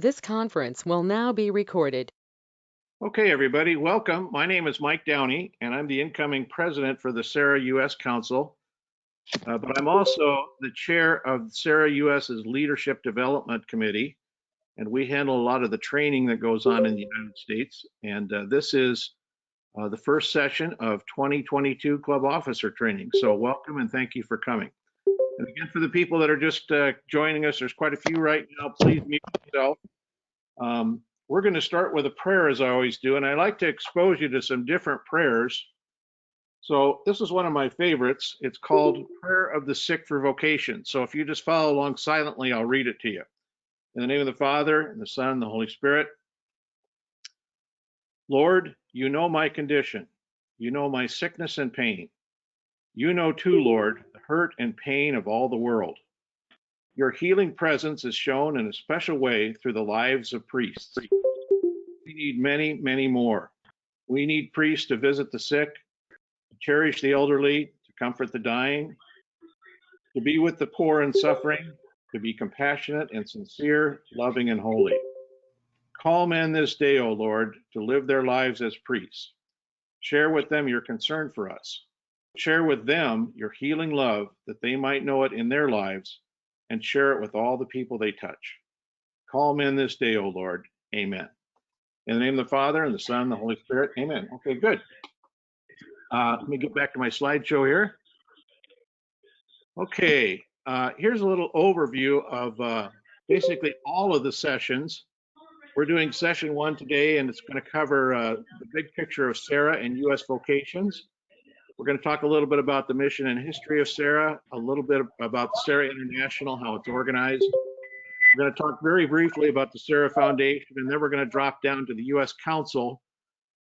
This conference will now be recorded. Okay, everybody, welcome. My name is Mike Downey, and I'm the incoming president for the Serra U.S. Council, but I'm also the chair of Serra U.S.'s Leadership Development Committee, and we handle a lot of the training that goes on in the United States. And this is the first session of 2022 Club Officer Training. So welcome and thank you for coming. And again, for the people that are just joining us, there's quite a few right now. Please mute yourself. We're going to start with a prayer, as I always do, and I like to expose you to some different prayers. So this is one of my favorites. It's called Prayer of the Sick for Vocation. So if you just follow along silently, I'll read it to you. In the name of the Father, and the Son, and the Holy Spirit. Lord, you know my condition. You know my sickness and pain. You know too, Lord, the hurt and pain of all the world. Your healing presence is shown in a special way through the lives of priests. We need many, many more. We need priests to visit the sick, to cherish the elderly, to comfort the dying, to be with the poor and suffering, to be compassionate and sincere, loving and holy. Call men this day, O Lord, to live their lives as priests. Share with them your concern for us. Share with them your healing love, that they might know it in their lives and share it with all the people they touch. Call men this day, O Lord. Amen. In the name of the Father, and the Son, and the Holy Spirit. Amen. Okay, good. Let me get back to my slideshow here. Okay, here's a little overview of basically all of the sessions. We're doing session 1 today, and it's going to cover the big picture of Serra and US Vocations. We're going to talk a little bit about the mission and history of Serra, a little bit about Serra International, how it's organized. We're going to talk very briefly about the Serra Foundation, and then we're going to drop down to the U.S. Council.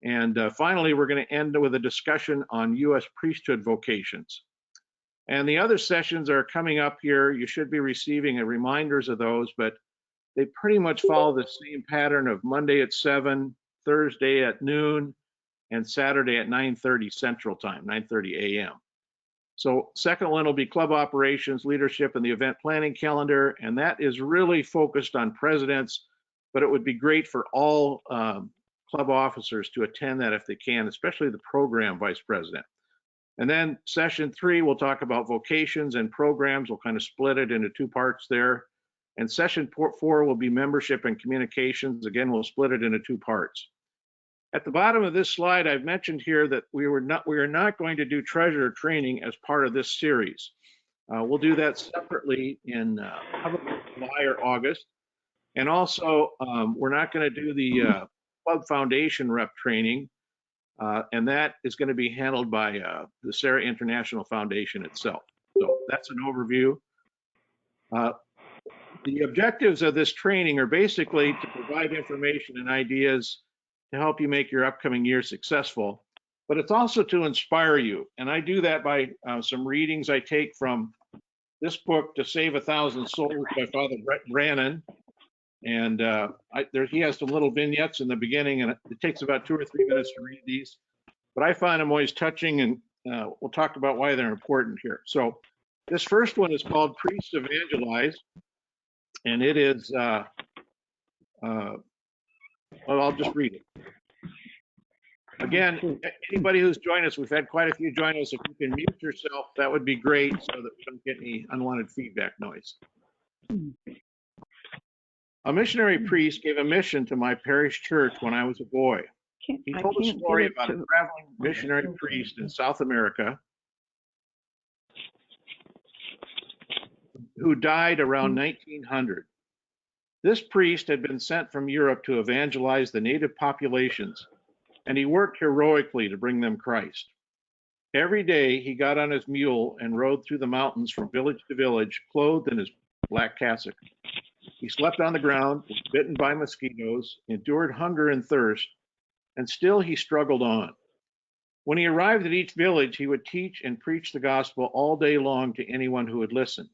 And finally, we're going to end with a discussion on U.S. priesthood vocations. And the other sessions are coming up here. You should be receiving reminders of those, but they pretty much follow the same pattern of Monday at 7, Thursday at noon, and Saturday at 9:30 Central Time, 9:30 a.m. So second one will be club operations, leadership, and the event planning calendar, and that is really focused on presidents, but it would be great for all club officers to attend that if they can, especially the program vice president. And then session 3, we'll talk about vocations and programs. We'll kind of split it into 2 parts there. And session 4 will be membership and communications. Again, we'll split it into 2 parts. At the bottom of this slide, I've mentioned here that we are not going to do treasurer training as part of this series. We'll do that separately in probably July or August. And also, we're not going to do the club foundation rep training, and that is going to be handled by the Serra International Foundation itself. So that's an overview. The objectives of this training are basically to provide information and ideas to help you make your upcoming year successful, but it's also to inspire you. And I do that by some readings I take from this book, To Save 1,000 Souls by Father Brett Brannon. And he has some little vignettes in the beginning, and it takes about 2 or 3 minutes to read these. But I find them always touching, and we'll talk about why they're important here. So this first one is called Priests Evangelize, and it is, well, I'll just read it. Again, anybody who's joined us, we've had quite a few join us. If you can mute yourself, that would be great so that we don't get any unwanted feedback noise. A missionary priest gave a mission to my parish church when I was a boy. He told a story about a traveling missionary priest in South America who died around 1900. This priest had been sent from Europe to evangelize the native populations, and he worked heroically to bring them Christ. Every day he got on his mule and rode through the mountains from village to village, clothed in his black cassock. He slept on the ground, was bitten by mosquitoes, endured hunger and thirst, and still he struggled on. When he arrived at each village, he would teach and preach the gospel all day long to anyone who would listen.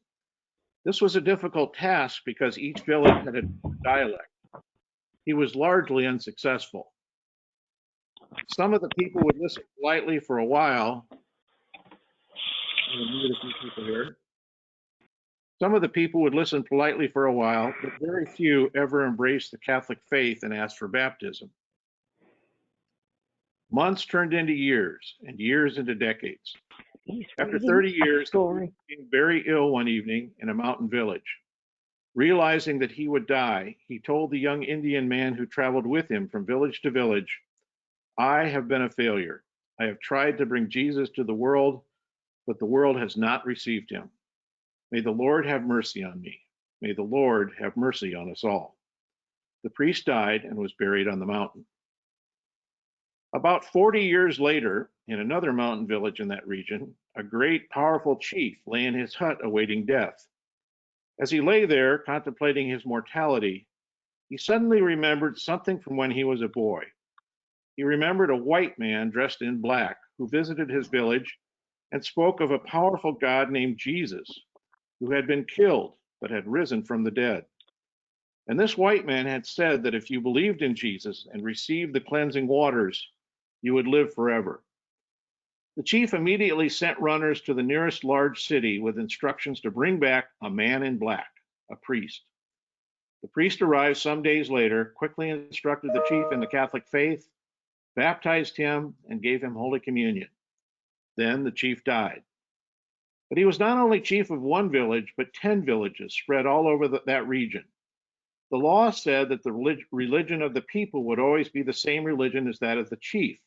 This was a difficult task because each village had a dialect. He was largely unsuccessful. Some of the people would listen politely for a while. I'm going to mute a few people here. Some of the people would listen politely for a while, but very few ever embraced the Catholic faith and asked for baptism. Months turned into years, and years into decades. After 30 years, the priest became very ill one evening in a mountain village. Realizing that he would die, he told the young Indian man who traveled with him from village to village, "I have been a failure. I have tried to bring Jesus to the world, but the world has not received him. May the Lord have mercy on me. May the Lord have mercy on us all." The priest died and was buried on the mountain. About 40 years later, in another mountain village in that region, a great, powerful chief lay in his hut awaiting death. As he lay there contemplating his mortality, he suddenly remembered something from when he was a boy. He remembered a white man dressed in black who visited his village and spoke of a powerful God named Jesus, who had been killed but had risen from the dead. And this white man had said that if you believed in Jesus and received the cleansing waters, you would live forever. The chief immediately sent runners to the nearest large city with instructions to bring back a man in black, a priest. The priest arrived some days later, quickly instructed the chief in the Catholic faith, baptized him, and gave him Holy Communion. Then the chief died. But he was not only chief of one village, but 10 villages spread all over that region. The law said that the religion of the people would always be the same religion as that of the chief.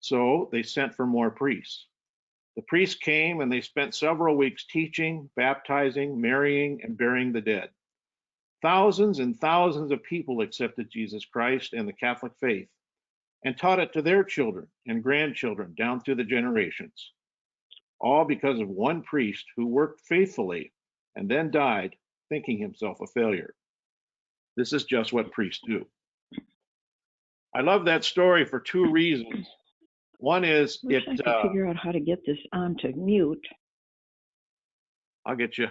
So they sent for more priests. The priests came and they spent several weeks teaching, baptizing, marrying, and burying the dead. Thousands and thousands of people accepted Jesus Christ and the Catholic faith and taught it to their children and grandchildren down through the generations, all because of one priest who worked faithfully and then died thinking himself a failure. This is just what priests do. I love that story for two reasons. One is I could figure out how to get this on to mute. I'll get you.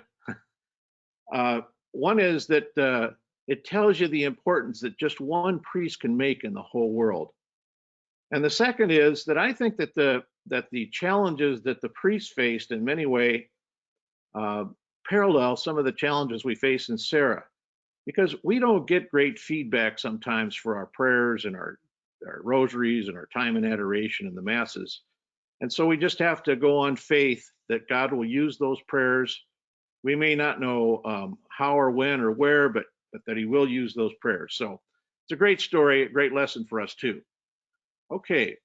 One is that it tells you the importance that just one priest can make in the whole world. And the second is that I think that the challenges that the priests faced in many ways parallel some of the challenges we face in Serra, because we don't get great feedback sometimes for our prayers and our rosaries and our time in adoration and the masses. And so we just have to go on faith that God will use those prayers. We may not know how or when or where, but that he will use those prayers. So it's a great story, a great lesson for us too. Okay,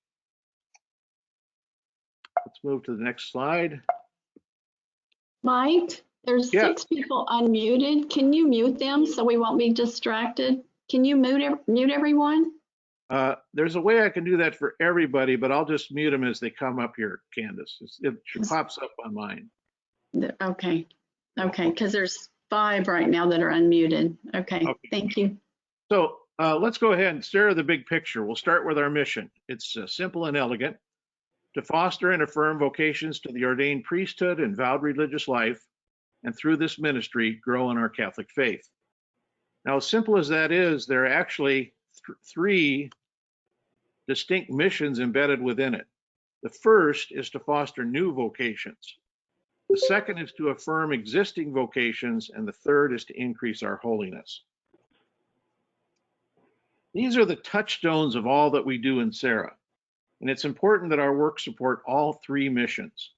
let's move to the next slide. Mike, there's 6 people unmuted. Can you mute them so we won't be distracted? Can you mute everyone? There's a way I can do that for everybody, but I'll just mute them as they come up here, Candace. It pops up on mine. Okay, because there's 5 right now that are unmuted. Okay, thank you. So let's go ahead and stare at the big picture. We'll start with our mission. It's simple and elegant: to foster and affirm vocations to the ordained priesthood and vowed religious life, and through this ministry, grow in our Catholic faith. Now, as simple as that is, there are actually 3 distinct missions embedded within it. The first is to foster new vocations. The second is to affirm existing vocations, and the third is to increase our holiness. These are the touchstones of all that we do in Serra, and it's important that our work support all 3 missions.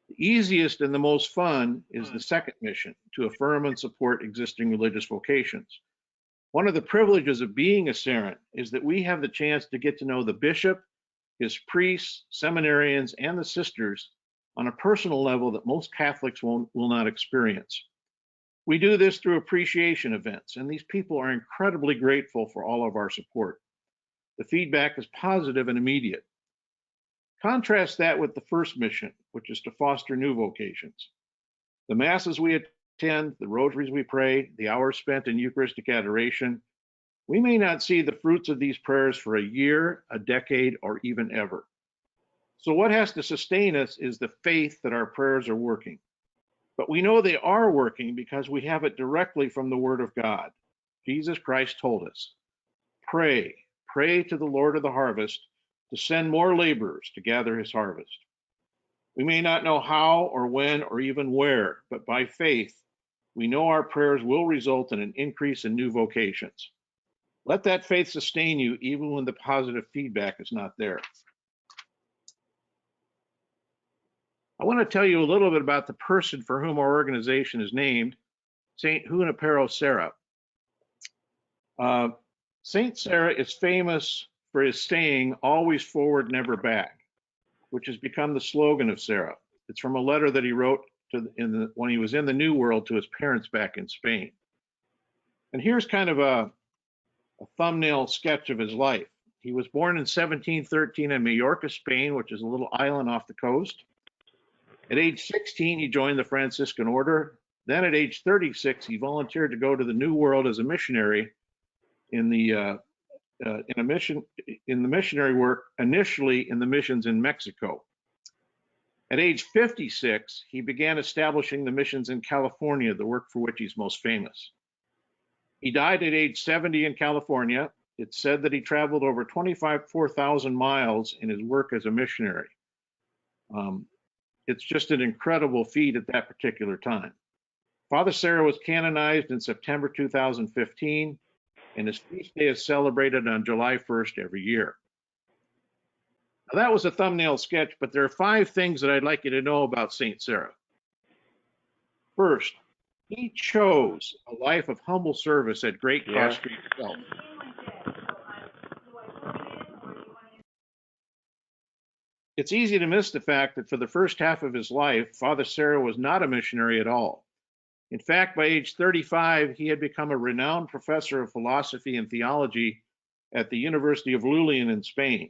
The easiest and the most fun is the second mission, to affirm and support existing religious vocations. One of the privileges of being a Serran is that we have the chance to get to know the bishop, his priests, seminarians, and the sisters on a personal level that most Catholics will not experience. We do this through appreciation events, and these people are incredibly grateful for all of our support. The feedback is positive and immediate. Contrast that with the first mission, which is to foster new vocations. The masses we attend, the rosaries we pray, the hours spent in Eucharistic adoration, we may not see the fruits of these prayers for a year, a decade, or even ever. So what has to sustain us is the faith that our prayers are working. But we know they are working because we have it directly from the Word of God. Jesus Christ told us, pray to the Lord of the harvest to send more laborers to gather his harvest. We may not know how or when or even where, but by faith, we know our prayers will result in an increase in new vocations. Let that faith sustain you even when the positive feedback is not there. I want to tell you a little bit about the person for whom our organization is named, St. Junipero Serra. St. Serra is famous for his saying, "Always forward, never back," which has become the slogan of Serra. It's from a letter that he wrote when he was in the New World to his parents back in Spain. And here's kind of a thumbnail sketch of his life. He was born in 1713 in Majorca, Spain, which is a little island off the coast. At age 16, he joined the Franciscan order. Then at age 36, he volunteered to go to the New World as a missionary in the missionary work, initially in the missions in Mexico. At age 56, he began establishing the missions in California, the work for which he's most famous. He died at age 70 in California. It's said that he traveled over 24,000 miles in his work as a missionary. It's just an incredible feat at that particular time. Father Serra was canonized in September 2015, and his feast day is celebrated on July 1st every year. Now, that was a thumbnail sketch, but there are 5 things that I'd like you to know about St. Serra. First, he chose a life of humble service at great cost to himself. It's easy to miss the fact that for the first half of his life, Father Serra was not a missionary at all. In fact, by age 35, he had become a renowned professor of philosophy and theology at the University of Lulein in Spain.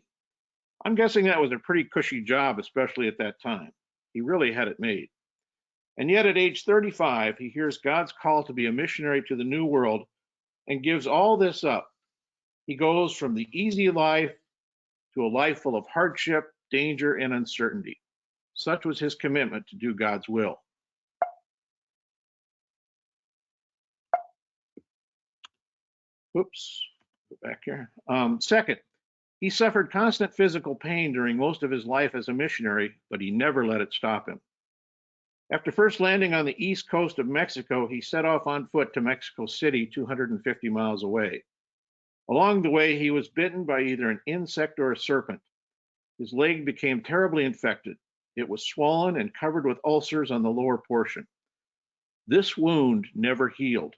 I'm guessing that was a pretty cushy job, especially at that time. He really had it made. And yet at age 35, he hears God's call to be a missionary to the New World and gives all this up. He goes from the easy life to a life full of hardship, danger, and uncertainty. Such was his commitment to do God's will. Oops, go back here. Second, he suffered constant physical pain during most of his life as a missionary, but he never let it stop him. After first landing on the east coast of Mexico, he set off on foot to Mexico City, 250 miles away. Along the way, he was bitten by either an insect or a serpent. His leg became terribly infected. It was swollen and covered with ulcers on the lower portion. This wound never healed.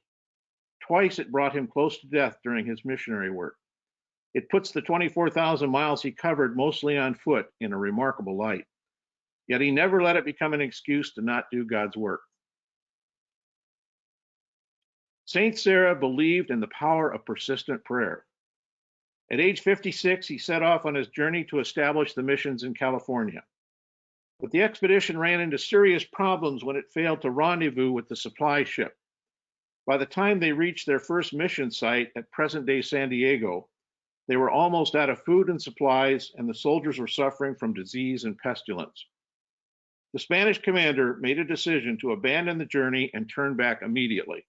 Twice it brought him close to death during his missionary work. It puts the 24,000 miles he covered mostly on foot in a remarkable light. Yet he never let it become an excuse to not do God's work. Saint Serra believed in the power of persistent prayer. At age 56, he set off on his journey to establish the missions in California. But the expedition ran into serious problems when it failed to rendezvous with the supply ship. By the time they reached their first mission site at present-day San Diego, they were almost out of food and supplies, and the soldiers were suffering from disease and pestilence. The Spanish commander made a decision to abandon the journey and turn back immediately.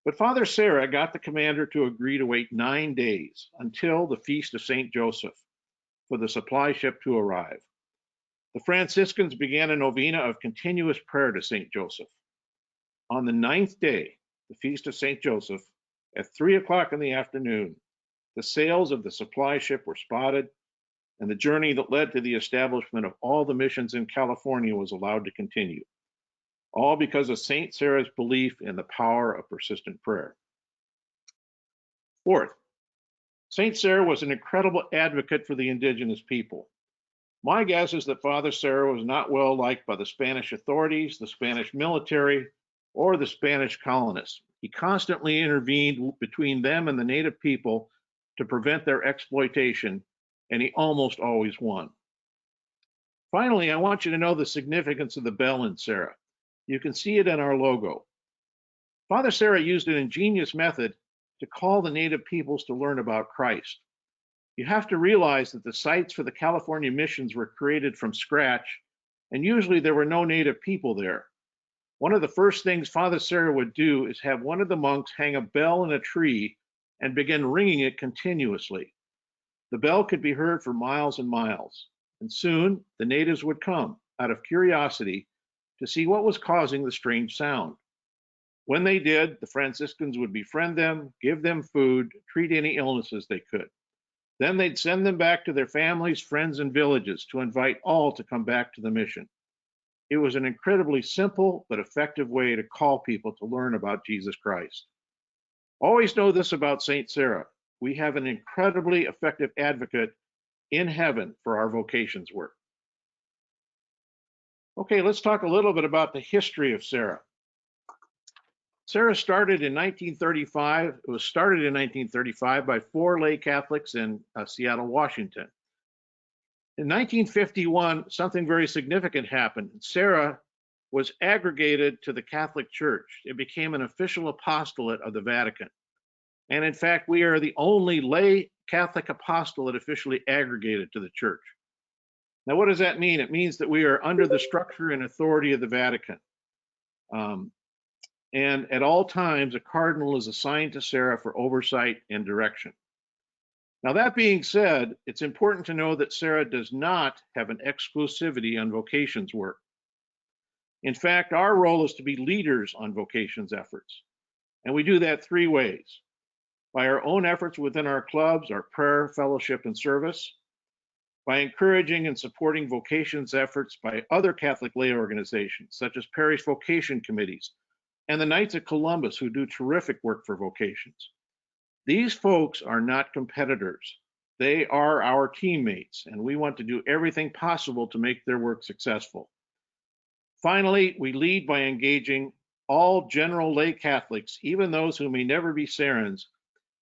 But Father Serra got the commander to agree to wait 9 days until the Feast of St. Joseph for the supply ship to arrive. The Franciscans began a novena of continuous prayer to St. Joseph. On the 9th day, the Feast of St. Joseph, at 3 o'clock in the afternoon, the sails of the supply ship were spotted, and the journey that led to the establishment of all the missions in California was allowed to continue. All because of St. Serra's belief in the power of persistent prayer. Fourth, St. Serra was an incredible advocate for the indigenous people. My guess is that Father Serra was not well liked by the Spanish authorities, the Spanish military, or the Spanish colonists. He constantly intervened between them and the native people to prevent their exploitation, and he almost always won. Finally, I want you to know the significance of the bell in Serra. You can see it in our logo. Father Serra used an ingenious method to call the native peoples to learn about Christ. You have to realize that the sites for the California missions were created from scratch, and usually there were no native people there. One of the first things Father Serra would do is have one of the monks hang a bell in a tree and begin ringing it continuously. The bell could be heard for miles and miles, and soon the natives would come out of curiosity to see what was causing the strange sound. When they did, the Franciscans would befriend them, give them food, treat any illnesses they could. Then they'd send them back to their families, friends, and villages to invite all to come back to the mission. It was an incredibly simple but effective way to call people to learn about Jesus Christ. Always know this about St. Serra. We have an incredibly effective advocate in heaven for our vocations work. Okay, let's talk a little bit about the history of Serra. Serra started in 1935. It was started in 1935 by 4 lay Catholics in Seattle, Washington. In 1951, something very significant happened. Serra was aggregated to the Catholic Church. It became an official apostolate of the Vatican. And in fact, we are the only lay Catholic apostolate officially aggregated to the Church. Now, what does that mean? It means that we are under the structure and authority of the Vatican. And at all times, a cardinal is assigned to Serra for oversight and direction. Now, that being said, it's important to know that Serra does not have an exclusivity on vocations work. In fact, our role is to be leaders on vocations efforts. And we do that 3 ways. By our own efforts within our clubs, our prayer, fellowship, and service. By encouraging and supporting vocations efforts by other Catholic lay organizations, such as parish vocation committees, and the Knights of Columbus, who do terrific work for vocations. These folks are not competitors. They are our teammates, and we want to do everything possible to make their work successful. Finally, we lead by engaging all general lay Catholics, even those who may never be Serrans,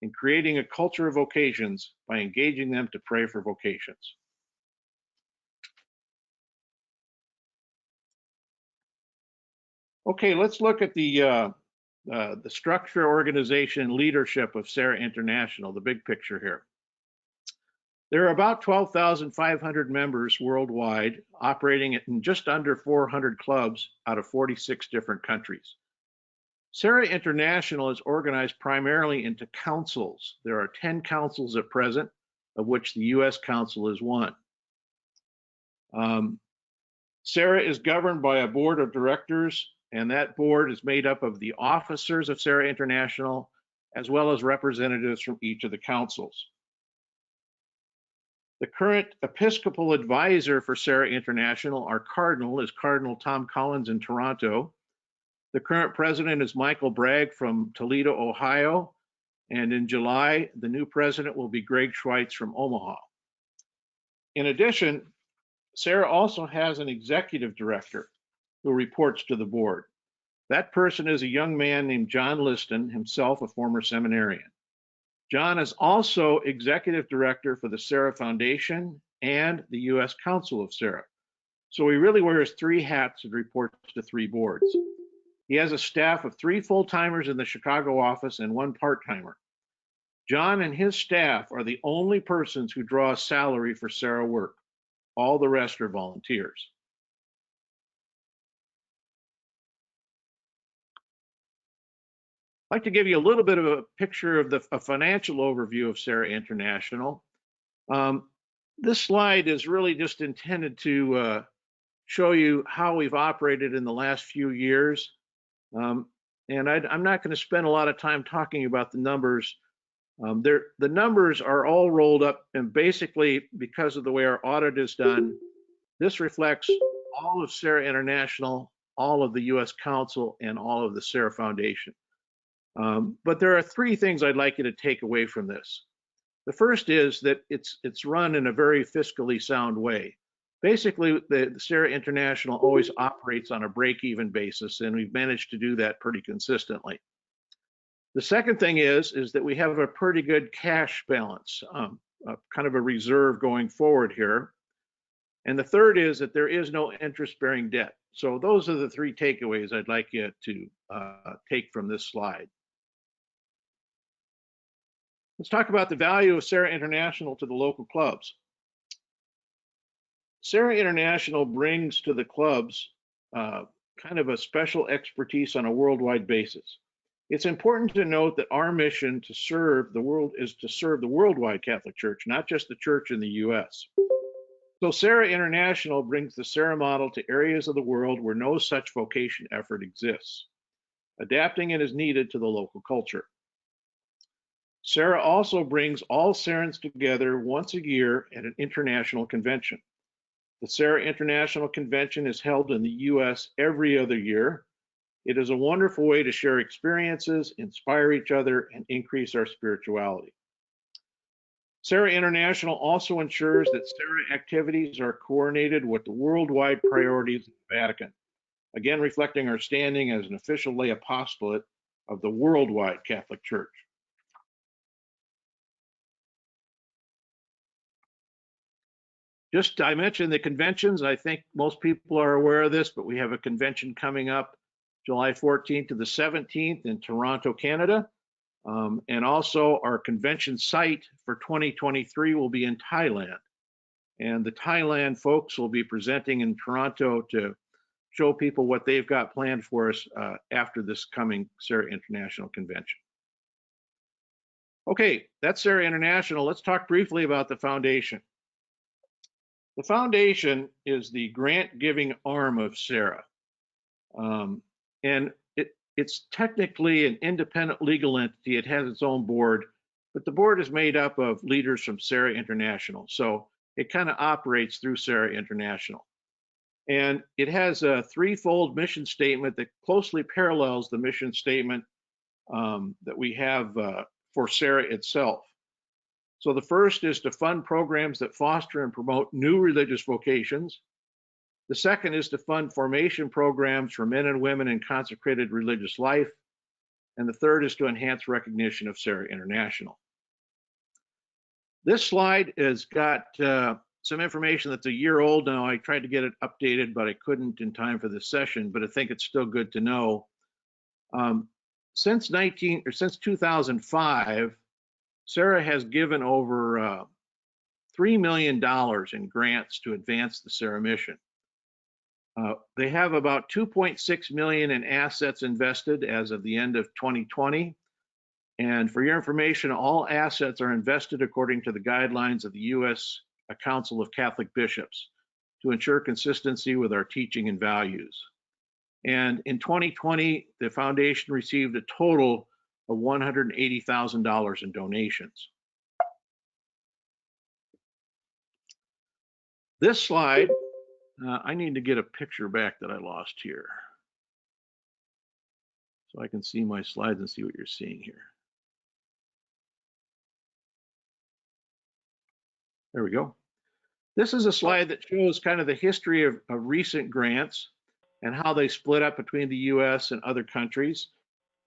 in creating a culture of vocations by engaging them to pray for vocations. Okay, let's look at the structure, organization, leadership of Serra International, the big picture here. There are about 12,500 members worldwide, operating in just under 400 clubs out of 46 different countries. Serra International is organized primarily into councils. There are 10 councils at present, of which the U.S. Council is one. Serra is governed by a board of directors, and that board is made up of the officers of Serra International, as well as representatives from each of the councils. The current Episcopal advisor for Serra International, our cardinal, is Cardinal Tom Collins in Toronto. The current president is Michael Bragg from Toledo, Ohio. And in July, the new president will be Greg Schweitz from Omaha. In addition, Serra also has an executive director who reports to the board. That person is a young man named John Liston, himself a former seminarian. John is also executive director for the Serra Foundation and the U.S. Council of Serra. So he really wears 3 hats and reports to 3 boards. He has a staff of 3 full-timers in the Chicago office and 1 part-timer. John and his staff are the only persons who draw a salary for Serra work. All the rest are volunteers. I'd like to give you a little bit of a picture of a financial overview of Serra International. This slide is really just intended to show you how we've operated in the last few years. And I'm not going to spend a lot of time talking about the numbers. The numbers are all rolled up, and basically, because of the way our audit is done, this reflects all of Serra International, all of the U.S. Council, and all of the Serra Foundation. But there are 3 things I'd like you to take away from this. The first is that it's run in a very fiscally sound way. Basically, the Serra International always operates on a break-even basis, and we've managed to do that pretty consistently. The second thing is that we have a pretty good cash balance, kind of a reserve going forward here. And the third is that there is no interest-bearing debt. So those are the 3 takeaways I'd like you to take from this slide. Let's talk about the value of Serra International to the local clubs. Serra International brings to the clubs kind of a special expertise on a worldwide basis. It's important to note that our mission to serve the world is to serve the worldwide Catholic Church, not just the church in the U.S. So Serra International brings the Serra model to areas of the world where no such vocation effort exists. adapting it as needed to the local culture. Serra also brings all Serrans together once a year at an international convention. The Serra International Convention is held in the U.S. every other year. It is a wonderful way to share experiences, inspire each other, and increase our spirituality. Serra International also ensures that Serra activities are coordinated with the worldwide priorities of the Vatican, again reflecting our standing as an official lay apostolate of the worldwide Catholic Church. I mentioned the conventions. I think most people are aware of this, but we have a convention coming up July 14th to the 17th in Toronto, Canada. And also our convention site for 2023 will be in Thailand. And the Thailand folks will be presenting in Toronto to show people what they've got planned for us after this coming Serra International Convention. Okay, that's Serra International. Let's talk briefly about the foundation. The foundation is the grant-giving arm of Serra. And it's technically an independent legal entity. It has its own board, but the board is made up of leaders from Serra International. So it kind of operates through Serra International. And it has a threefold mission statement that closely parallels the mission statement that we have for Serra itself. So the first is to fund programs that foster and promote new religious vocations. The second is to fund formation programs for men and women in consecrated religious life. And the third is to enhance recognition of Serra International. This slide has got some information that's a year old now. I tried to get it updated, but I couldn't in time for this session, but I think it's still good to know. Since 2005, Serra has given over $3 million in grants to advance the Serra mission. They have about 2.6 million in assets invested as of the end of 2020. And for your information, all assets are invested according to the guidelines of the U.S. Council of Catholic Bishops to ensure consistency with our teaching and values. And in 2020, the foundation received a total of $180,000 in donations. This slide, I need to get a picture back that I lost here so I can see my slides and see what you're seeing here. There we go. This is a slide that shows kind of the history of recent grants and how they split up between the U.S. and other countries.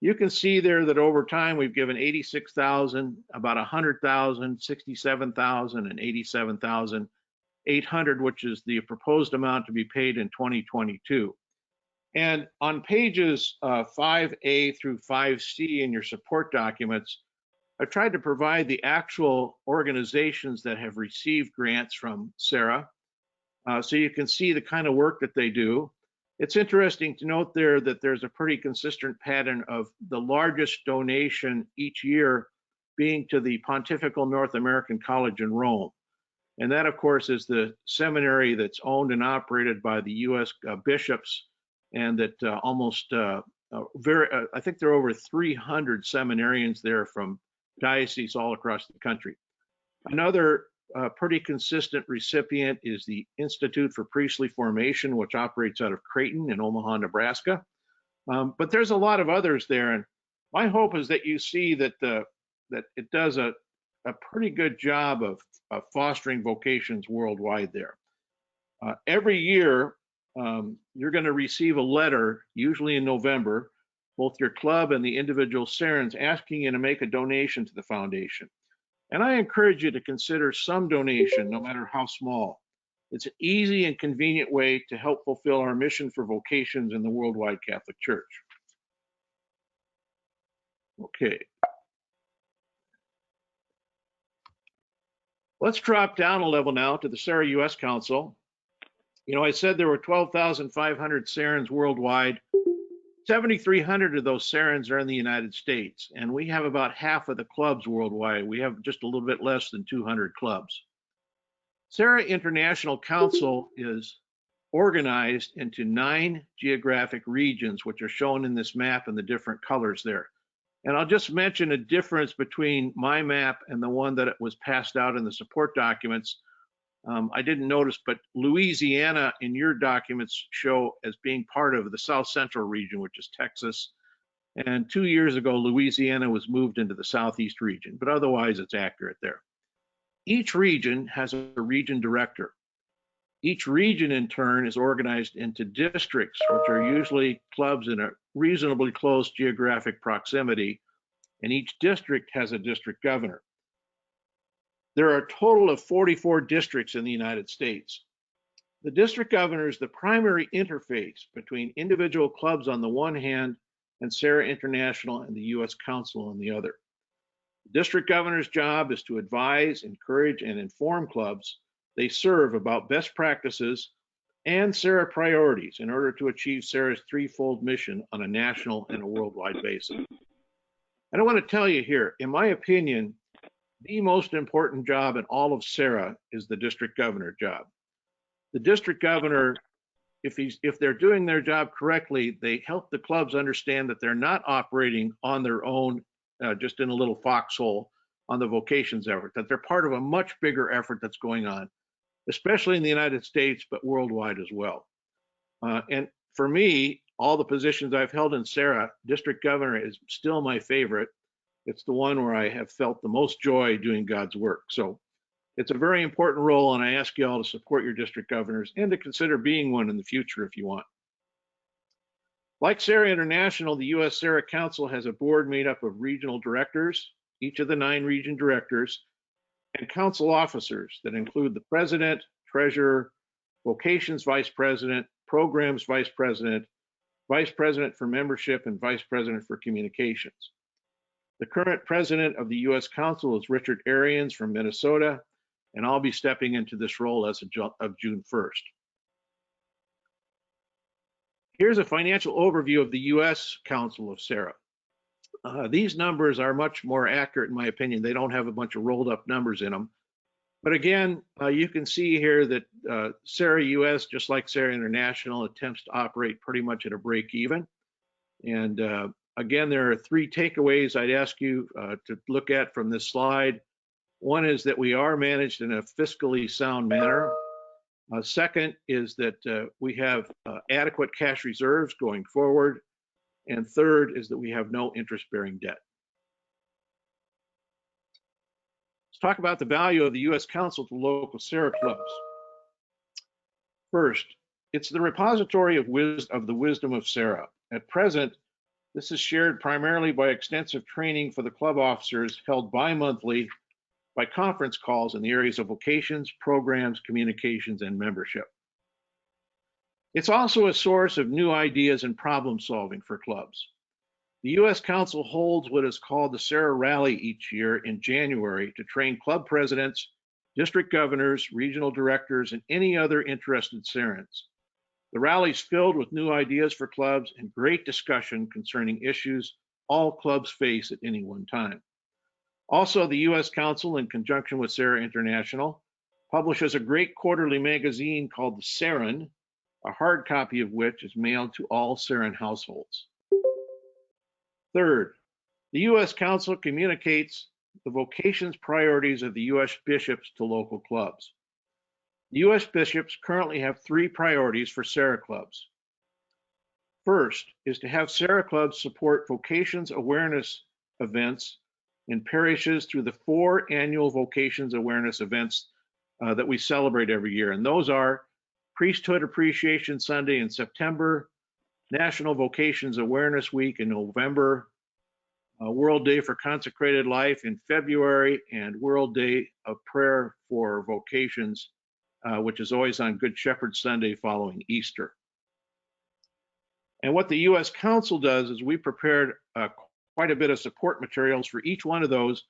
You can see there that over time we've given 86,000, about 100,000, 67,000, and 87,800, which is the proposed amount to be paid in 2022. And on pages 5A through 5C in your support documents, I've tried to provide the actual organizations that have received grants from Serra, so you can see the kind of work that they do. It's interesting to note there that there's a pretty consistent pattern of the largest donation each year being to the Pontifical North American College in Rome. And that, of course, is the seminary that's owned and operated by the U.S. bishops, and that I think there are over 300 seminarians there from dioceses all across the country. Another pretty consistent recipient is the Institute for Priestly Formation, which operates out of Creighton in Omaha, Nebraska. But there's a lot of others there, and my hope is that you see that that it does a pretty good job of fostering vocations worldwide there. Every year, you're going to receive a letter, usually in November, both your club and the individual Serrans asking you to make a donation to the foundation. And I encourage you to consider some donation, no matter how small. It's an easy and convenient way to help fulfill our mission for vocations in the worldwide Catholic Church. Okay. Let's drop down a level now to the Serra U.S. Council. You know, I said there were 12,500 Serrans worldwide. 7,300 of those Serrans are in the United States, and we have about half of the clubs worldwide. We have just a little bit less than 200 clubs. Serra International Council is organized into 9 geographic regions, which are shown in this map in the different colors there. And I'll just mention a difference between my map and the one that was passed out in the support documents. I didn't notice, but Louisiana in your documents show as being part of the South Central region, which is Texas. And 2 years ago, Louisiana was moved into the Southeast region, but otherwise it's accurate there. Each region has a region director. Each region in turn is organized into districts, which are usually clubs in a reasonably close geographic proximity, and each district has a district governor. There are a total of 44 districts in the United States. The district governor is the primary interface between individual clubs on the one hand and Serra International and the U.S. Council on the other. The district governor's job is to advise, encourage, and inform clubs they serve about best practices and Serra priorities in order to achieve Serra's threefold mission on a national and a worldwide basis. And I want to tell you here, in my opinion, the most important job in all of Serra is the district governor job. The district governor, if they're doing their job correctly, they help the clubs understand that they're not operating on their own, just in a little foxhole on the vocations effort, that they're part of a much bigger effort that's going on, especially in the United States, but worldwide as well. And for me, all the positions I've held in Serra, district governor is still my favorite. It's the one where I have felt the most joy doing God's work. So it's a very important role, and I ask you all to support your district governors and to consider being one in the future if you want. Like Serra International, the U.S. Serra Council has a board made up of regional directors, each of the 9 region directors, and council officers that include the president, treasurer, vocations vice president, programs vice president for membership, and vice president for communications. The current president of the U.S. Council is Richard Arians from Minnesota, and I'll be stepping into this role as of June 1st. Here's a financial overview of the U.S. Council of Serra. These numbers are much more accurate in my opinion. They don't have a bunch of rolled up numbers in them. But again, you can see here that Serra US, just like Serra International, attempts to operate pretty much at a break even. And again, there are 3 takeaways I'd ask you to look at from this slide. One is that we are managed in a fiscally sound manner. Second is that we have adequate cash reserves going forward. And third is that we have no interest-bearing debt. Let's talk about the value of the U.S. Council to local Serra clubs. First, it's the repository of the wisdom of Serra. At present, this is shared primarily by extensive training for the club officers held bi-monthly by conference calls in the areas of vocations, programs, communications, and membership. It's also a source of new ideas and problem solving for clubs. The U.S. Council holds what is called the Serra Rally each year in January to train club presidents, district governors, regional directors, and any other interested Serrans. The rally is filled with new ideas for clubs and great discussion concerning issues all clubs face at any one time. Also, the U.S. Council, in conjunction with Serra International, publishes a great quarterly magazine called the Serran, a hard copy of which is mailed to all Serran households. Third, the U.S. Council communicates the vocations priorities of the U.S. bishops to local clubs. The U.S. bishops currently have 3 priorities for Serra clubs. First is to have Serra clubs support vocations awareness events in parishes through the 4 annual vocations awareness events that we celebrate every year. And those are Priesthood Appreciation Sunday in September, National Vocations Awareness Week in November, World Day for Consecrated Life in February, and World Day of Prayer for Vocations, which is always on Good Shepherd Sunday following Easter. And what the U.S. Council does is we prepared quite a bit of support materials for each one of those,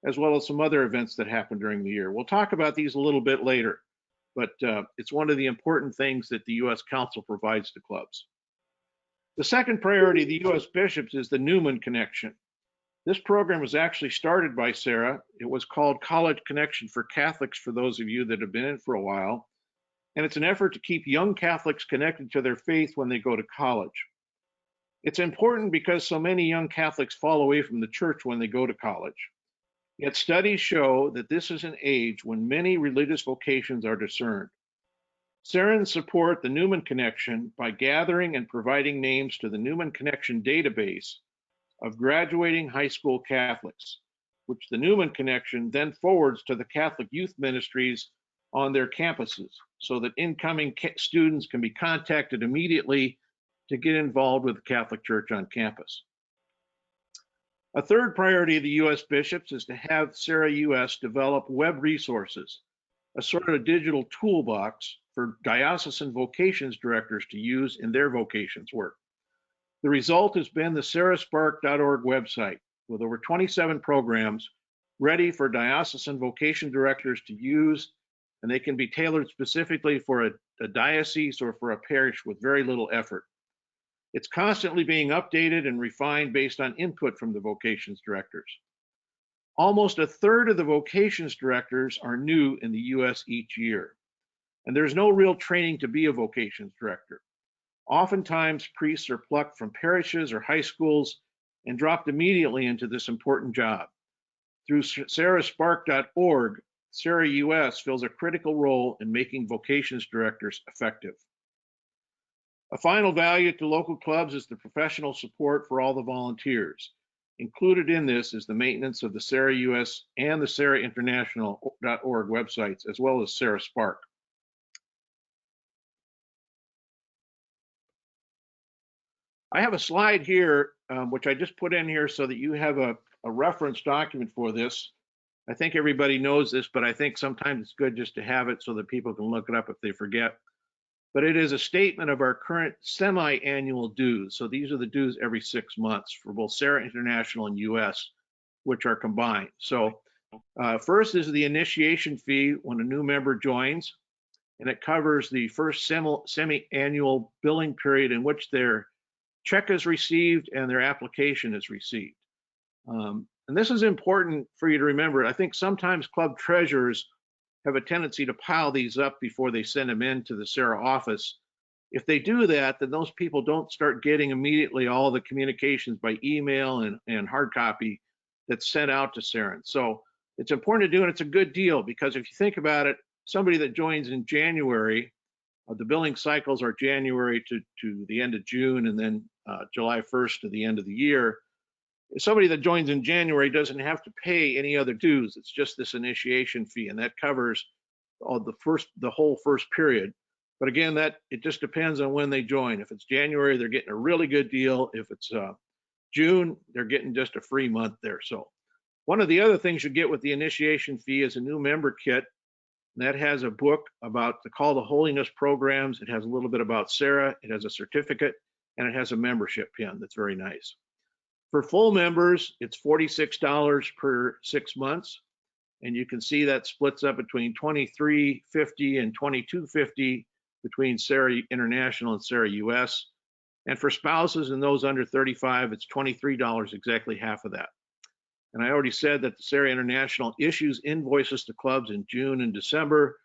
as well as some other events that happen during the year. We'll talk about these a little bit later, but it's one of the important things that the U.S. Council provides to clubs. The second priority of the U.S. bishops is the Newman Connection. This program was actually started by Serra. It was called College Connection for Catholics, for those of you that have been in for a while. and it's an effort to keep young Catholics connected to their faith when they go to college. It's important because so many young Catholics fall away from the church when they go to college. Yet studies show that this is an age when many religious vocations are discerned. Serrans support the Newman Connection by gathering and providing names to the Newman Connection database of graduating high school Catholics, which the Newman Connection then forwards to the Catholic youth ministries on their campuses so that incoming students can be contacted immediately to get involved with the Catholic Church on campus. A third priority of the U.S. bishops is to have Serra U.S. develop web resources, a sort of digital toolbox for diocesan vocations directors to use in their vocations work. The result has been the serraspark.org website with over 27 programs ready for diocesan vocation directors to use, and they can be tailored specifically for a diocese or for a parish with very little effort. It's constantly being updated and refined based on input from the vocations directors. Almost a third of the vocations directors are new in the U.S. each year, and there's no real training to be a vocations director. Oftentimes, priests are plucked from parishes or high schools and dropped immediately into this important job. Through serraspark.org, Serra US fills a critical role in making vocations directors effective. A final value to local clubs is the professional support for all the volunteers. Included in this is the maintenance of the Serra US and the serrainternational.org websites, as well as Serra Spark. I have a slide here, which I just put in here so that you have a reference document for this. I think everybody knows this, but I think sometimes it's good just to have it so that people can look it up if they forget. But it is a statement of our current semi-annual dues. So these are the dues every 6 months for both Serra International and US, which are combined. So first is the initiation fee when a new member joins, and it covers the first semi-annual billing period in which their check is received and their application is received. And this is important for you to remember. I think sometimes club treasurers have a tendency to pile these up before they send them in to the Serra office. If they do that, then those people don't start getting immediately all the communications by email and hard copy that's sent out to Serra. So it's important to do, and it's a good deal, because if you think about it, somebody that joins in January, the billing cycles are January to the end of June, and then July 1st to the end of the year. Somebody that joins in January doesn't have to pay any other dues. It's just this initiation fee, and that covers the whole first period. But again, it just depends on when they join. If it's January, they're getting a really good deal. If it's June, they're getting just a free month there. So one of the other things you get with the initiation fee is a new member kit. That has a book about the Call to Holiness programs. It has a little bit about Serra. It has a certificate, and it has a membership pin that's very nice. For full members, it's $46 per 6 months, and you can see that splits up between $23.50 and $22.50 between Serra International and Serra US. And for spouses and those under 35, it's $23, exactly half of that. And I already said that the Serra International issues invoices to clubs in June and December,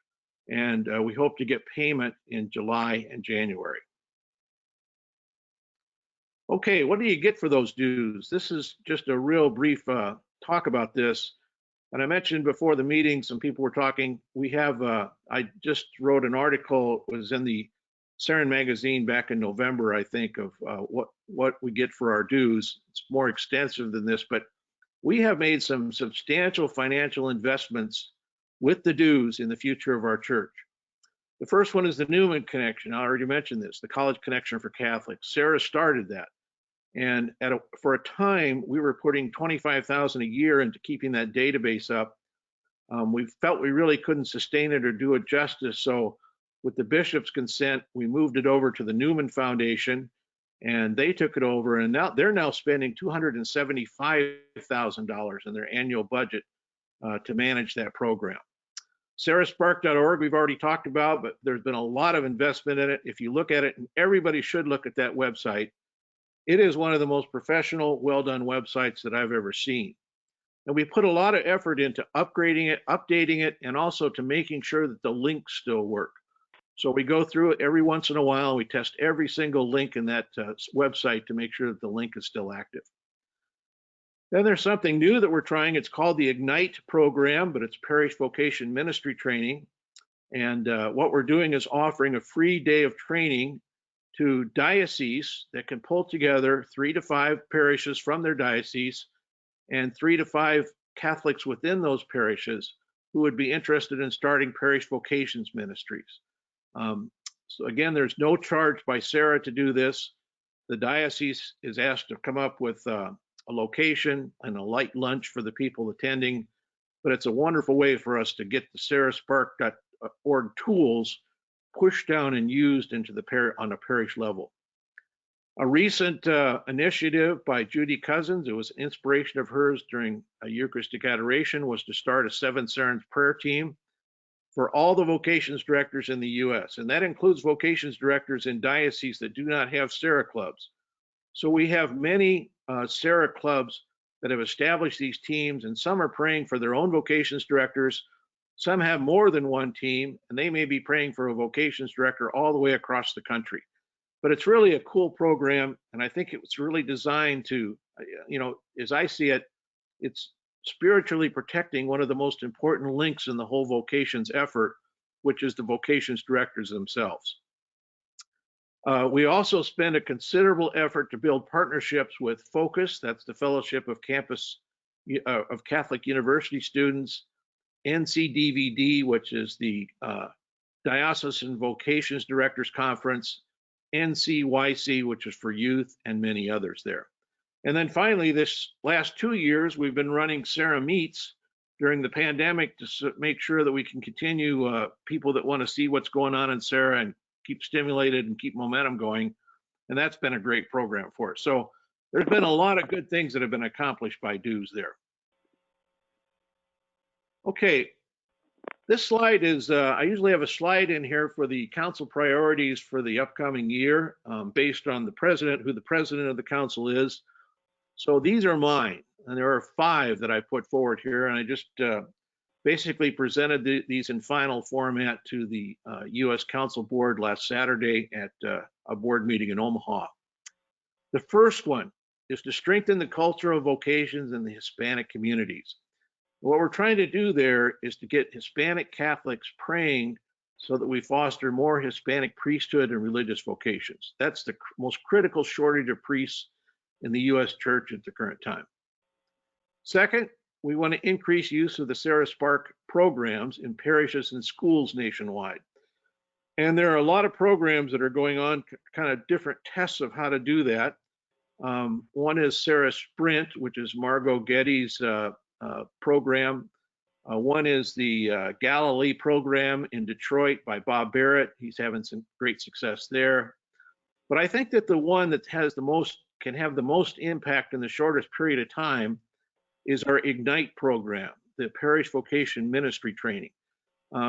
and we hope to get payment in July and January. Okay, what do you get for those dues? This is just a real brief talk about this. And I mentioned before the meeting, some people were talking. We have, I just wrote an article, it was in the Serran magazine back in November, I think, of what we get for our dues. It's more extensive than this, but we have made some substantial financial investments with the dues in the future of our church. The first one is the Newman Connection. I already mentioned this, the College Connection for Catholics. Serra started that. And for a time, we were putting $25,000 a year into keeping that database up. We felt we really couldn't sustain it or do it justice. So with the bishop's consent, we moved it over to the Newman Foundation, and they took it over. And now they're spending $275,000 in their annual budget to manage that program. serraspark.org, we've already talked about, but there's been a lot of investment in it. If you look at it, and everybody should look at that website, it is one of the most professional, well-done websites that I've ever seen. And we put a lot of effort into upgrading it, updating it, and also to making sure that the links still work. So we go through it every once in a while. We test every single link in that website to make sure that the link is still active. Then there's something new that we're trying. It's called the Ignite program, but it's Parish Vocation Ministry Training. And what we're doing is offering a free day of training to dioceses that can pull together 3 to 5 parishes from their diocese and 3 to 5 Catholics within those parishes who would be interested in starting parish vocations ministries. So again, there's no charge by Serra to do this. The diocese is asked to come up with a location and a light lunch for the people attending, but it's a wonderful way for us to get the SerraSpark.org tools pushed down and used into the on a parish level. A recent initiative by Judy Cousins, it was an inspiration of hers during a Eucharistic adoration, was to start a 7 Serrans prayer team for all the vocations directors in the U.S. And that includes vocations directors in dioceses that do not have Serra clubs. So we have many Serra clubs that have established these teams, and some are praying for their own vocations directors. Some have more than one team, and they may be praying for a vocations director all the way across the country. But it's really a cool program, and I think it was really designed to, as I see it, it's spiritually protecting one of the most important links in the whole vocations effort, which is the vocations directors themselves. We also spend a considerable effort to build partnerships with Focus, that's the Fellowship of Catholic University Students, NCDVD, which is the Diocesan Vocations Directors Conference, NCYC, which is for youth, and many others there. And then finally, this last 2 years, we've been running Serra Meets during the pandemic to make sure that we can continue people that want to see what's going on in Serra and keep stimulated and keep momentum going. And that's been a great program for us. So there's been a lot of good things that have been accomplished by DUES there. Okay, this slide is, I usually have a slide in here for the council priorities for the upcoming year based on the president, who the president of the council is. So these are mine, and there are 5 that I put forward here, and I just basically presented these in final format to the U.S. Council Board last Saturday at a board meeting in Omaha. The first one is to strengthen the culture of vocations in the Hispanic communities. What we're trying to do there is to get Hispanic Catholics praying so that we foster more Hispanic priesthood and religious vocations. That's the most critical shortage of priests in the U.S. church at the current time. Second, we want to increase use of the SerraSpark programs in parishes and schools nationwide. And there are a lot of programs that are going on, kind of different tests of how to do that. One is Serra Sprint, which is Margot Getty's program. One is the Galilee program in Detroit by Bob Beret. He's having some great success there. But I think that the one that has the most, can have the most impact in the shortest period of time is our Ignite program, the Parish Vocation Ministry Training.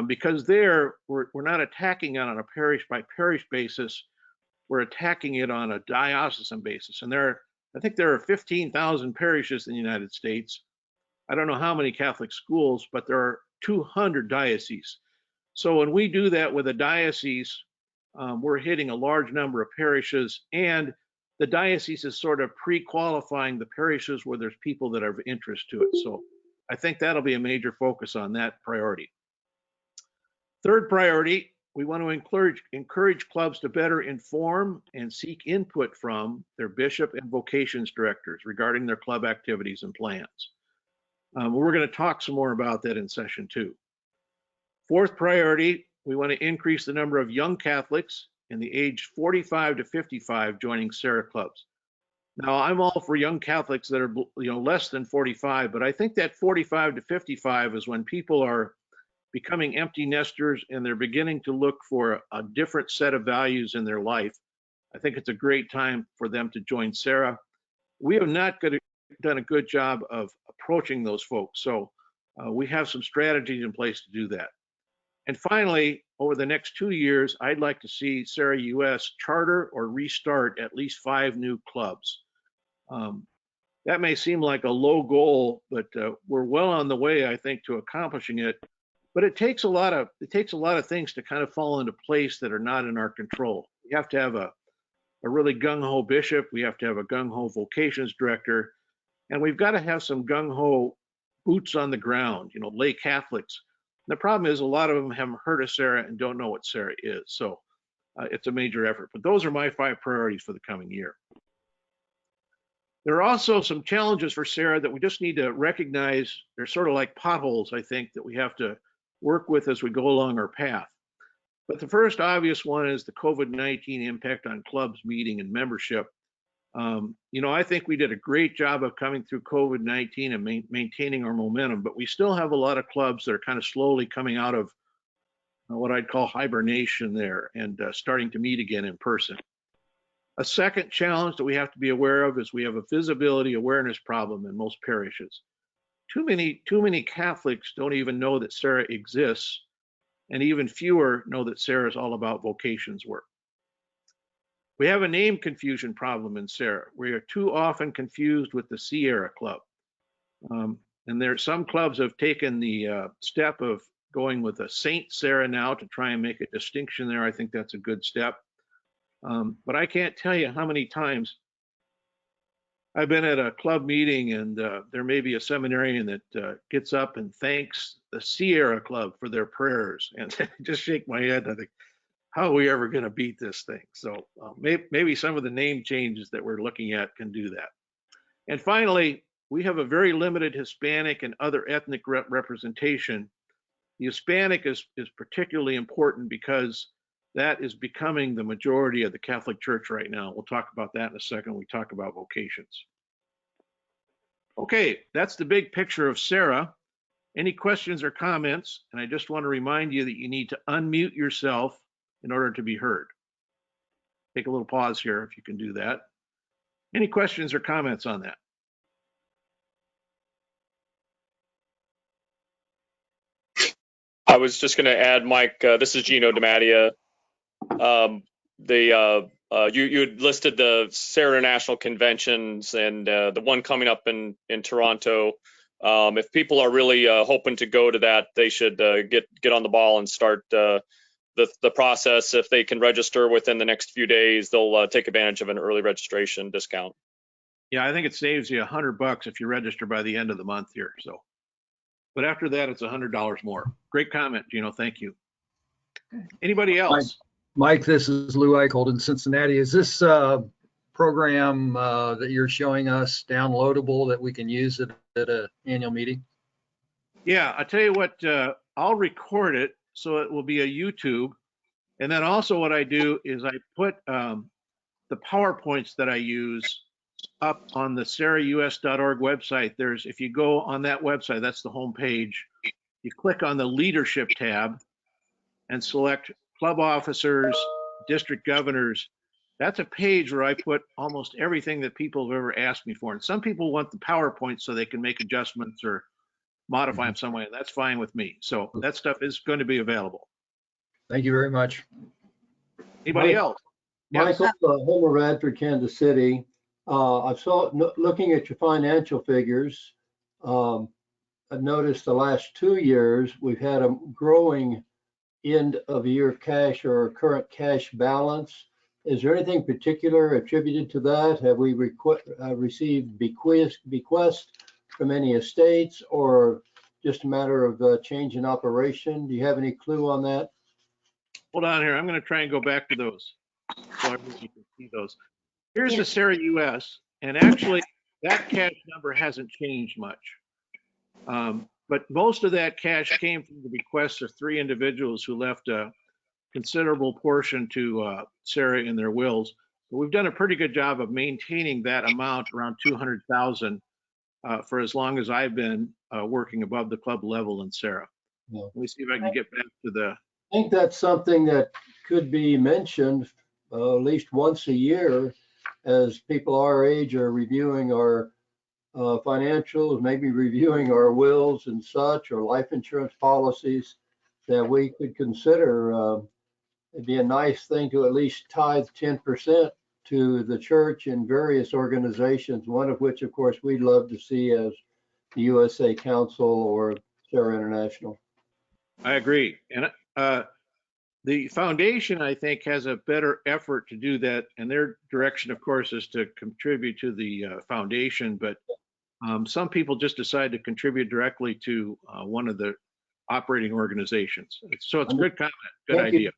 Because there, we're not attacking it on a parish by parish basis, we're attacking it on a diocesan basis. And I think there are 15,000 parishes in the United States. I don't know how many Catholic schools, but there are 200 dioceses. So when we do that with a diocese, we're hitting a large number of parishes, and the diocese is sort of pre-qualifying the parishes where there's people that are of interest to it. So I think that'll be a major focus on that priority. Third priority, we want to encourage clubs to better inform and seek input from their bishop and vocations directors regarding their club activities and plans. We're going to talk some more about that in session 2. Fourth priority, we want to increase the number of young Catholics in the age 45 to 55 joining Serra clubs. Now, I'm all for young Catholics that are less than 45, but I think that 45 to 55 is when people are becoming empty nesters and they're beginning to look for a different set of values in their life. I think it's a great time for them to join Serra. We have not done a good job of approaching those folks, so we have some strategies in place to do that. And finally, over the next 2 years, I'd like to see Serra US charter or restart at least 5 new clubs. That may seem like a low goal, but we're well on the way, I think, to accomplishing it. But it takes a lot of things to kind of fall into place that are not in our control. You have to have a really gung-ho bishop. We have to have a gung-ho vocations director, and we've got to have some gung-ho boots on the ground, lay Catholics. And the problem is a lot of them haven't heard of Serra and don't know what Serra is. So it's a major effort. But those are my 5 priorities for the coming year. There are also some challenges for Serra that we just need to recognize. They're sort of like potholes, I think, that we have to work with as we go along our path. But the first obvious one is the COVID-19 impact on clubs, meeting, and membership. I think we did a great job of coming through COVID-19 and maintaining our momentum, but we still have a lot of clubs that are kind of slowly coming out of what I'd call hibernation there and starting to meet again in person. A second challenge that we have to be aware of is we have a visibility awareness problem in most parishes. Too many Catholics don't even know that Serra exists, and even fewer know that Serra is all about vocations work. We have a name confusion problem in Serra. We are too often confused with the Sierra Club. And some clubs have taken the step of going with a Saint Serra now to try and make a distinction there. I think that's a good step. But I can't tell you how many times I've been at a club meeting and there may be a seminarian that gets up and thanks the Sierra Club for their prayers, and I just shake my head and I think, how are we ever going to beat this thing? So maybe some of the name changes that we're looking at can do that. And finally, we have a very limited Hispanic and other ethnic representation. The Hispanic is particularly important because that is becoming the majority of the Catholic Church right now. We'll talk about that in a second when we talk about vocations. Okay, that's the big picture of Serra. Any questions or comments? And I just want to remind you that you need to unmute yourself in order to be heard. Take a little pause here if you can do that. Any questions or comments on that? I was just going to add, Mike, this is Gino DiMattia. You had listed the Serra International Conventions and the one coming up in Toronto. If people are really hoping to go to that, they should get on the ball and start the process. If they can register within the next few days, they'll take advantage of an early registration discount. Yeah, I think it saves you $100 if you register by the end of the month here. So, but after that, it's $100 more. Great comment, Gino. Thank you. Anybody else? Mike, this is Lou Eicholt in Cincinnati. Is this program that you're showing us downloadable that we can use at an annual meeting? Yeah, I tell you what, I'll record it so it will be a YouTube. And then also what I do is I put the PowerPoints that I use up on the serraus.org website. If you go on that website, that's the home page. You click on the leadership tab and select club officers, district governors. That's a page where I put almost everything that people have ever asked me for. And some people want the PowerPoint so they can make adjustments or modify them some way. That's fine with me. So that stuff is going to be available. Thank you very much. Anybody else? Michael, Homer Radford, Kansas City. I saw, looking at your financial figures, I've noticed the last 2 years we've had a growing end of year cash or current cash balance. Is there anything particular attributed to that? Have we received bequests from any estates, or just a matter of change in operation? Do you have any clue on that? Hold on here. I'm going to try and go back to those so everybody can see those. Here's the Serra US, and actually that cash number hasn't changed much. But most of that cash came from the bequests of 3 individuals who left a considerable portion to Serra in their wills. But we've done a pretty good job of maintaining that amount around 200,000 for as long as I've been working above the club level in Serra. Yeah. Let me see if I can get back to the. I think that's something that could be mentioned at least once a year as people our age are reviewing our financials, maybe reviewing our wills and such, or life insurance policies, that we could consider. It'd be a nice thing to at least tithe 10% to the church in various organizations, one of which, of course, we'd love to see as the USA Council or Serra International. I agree. And the foundation, I think, has a better effort to do that. And their direction, of course, is to contribute to the foundation. But some people just decide to contribute directly to one of the operating organizations. So it's a good comment, good Thank you. idea.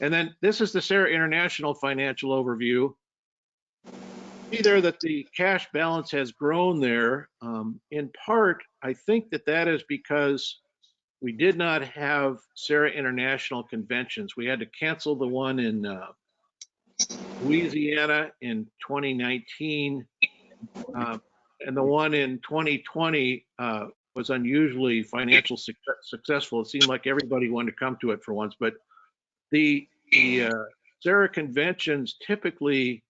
And then this is the Serra International Financial Overview. See there that the cash balance has grown there. In part, I think that that is because we did not have Serra International conventions. We had to cancel the one in Louisiana in 2019, and the one in 2020 was unusually financially successful. It seemed like everybody wanted to come to it for once, but the Serra conventions typically,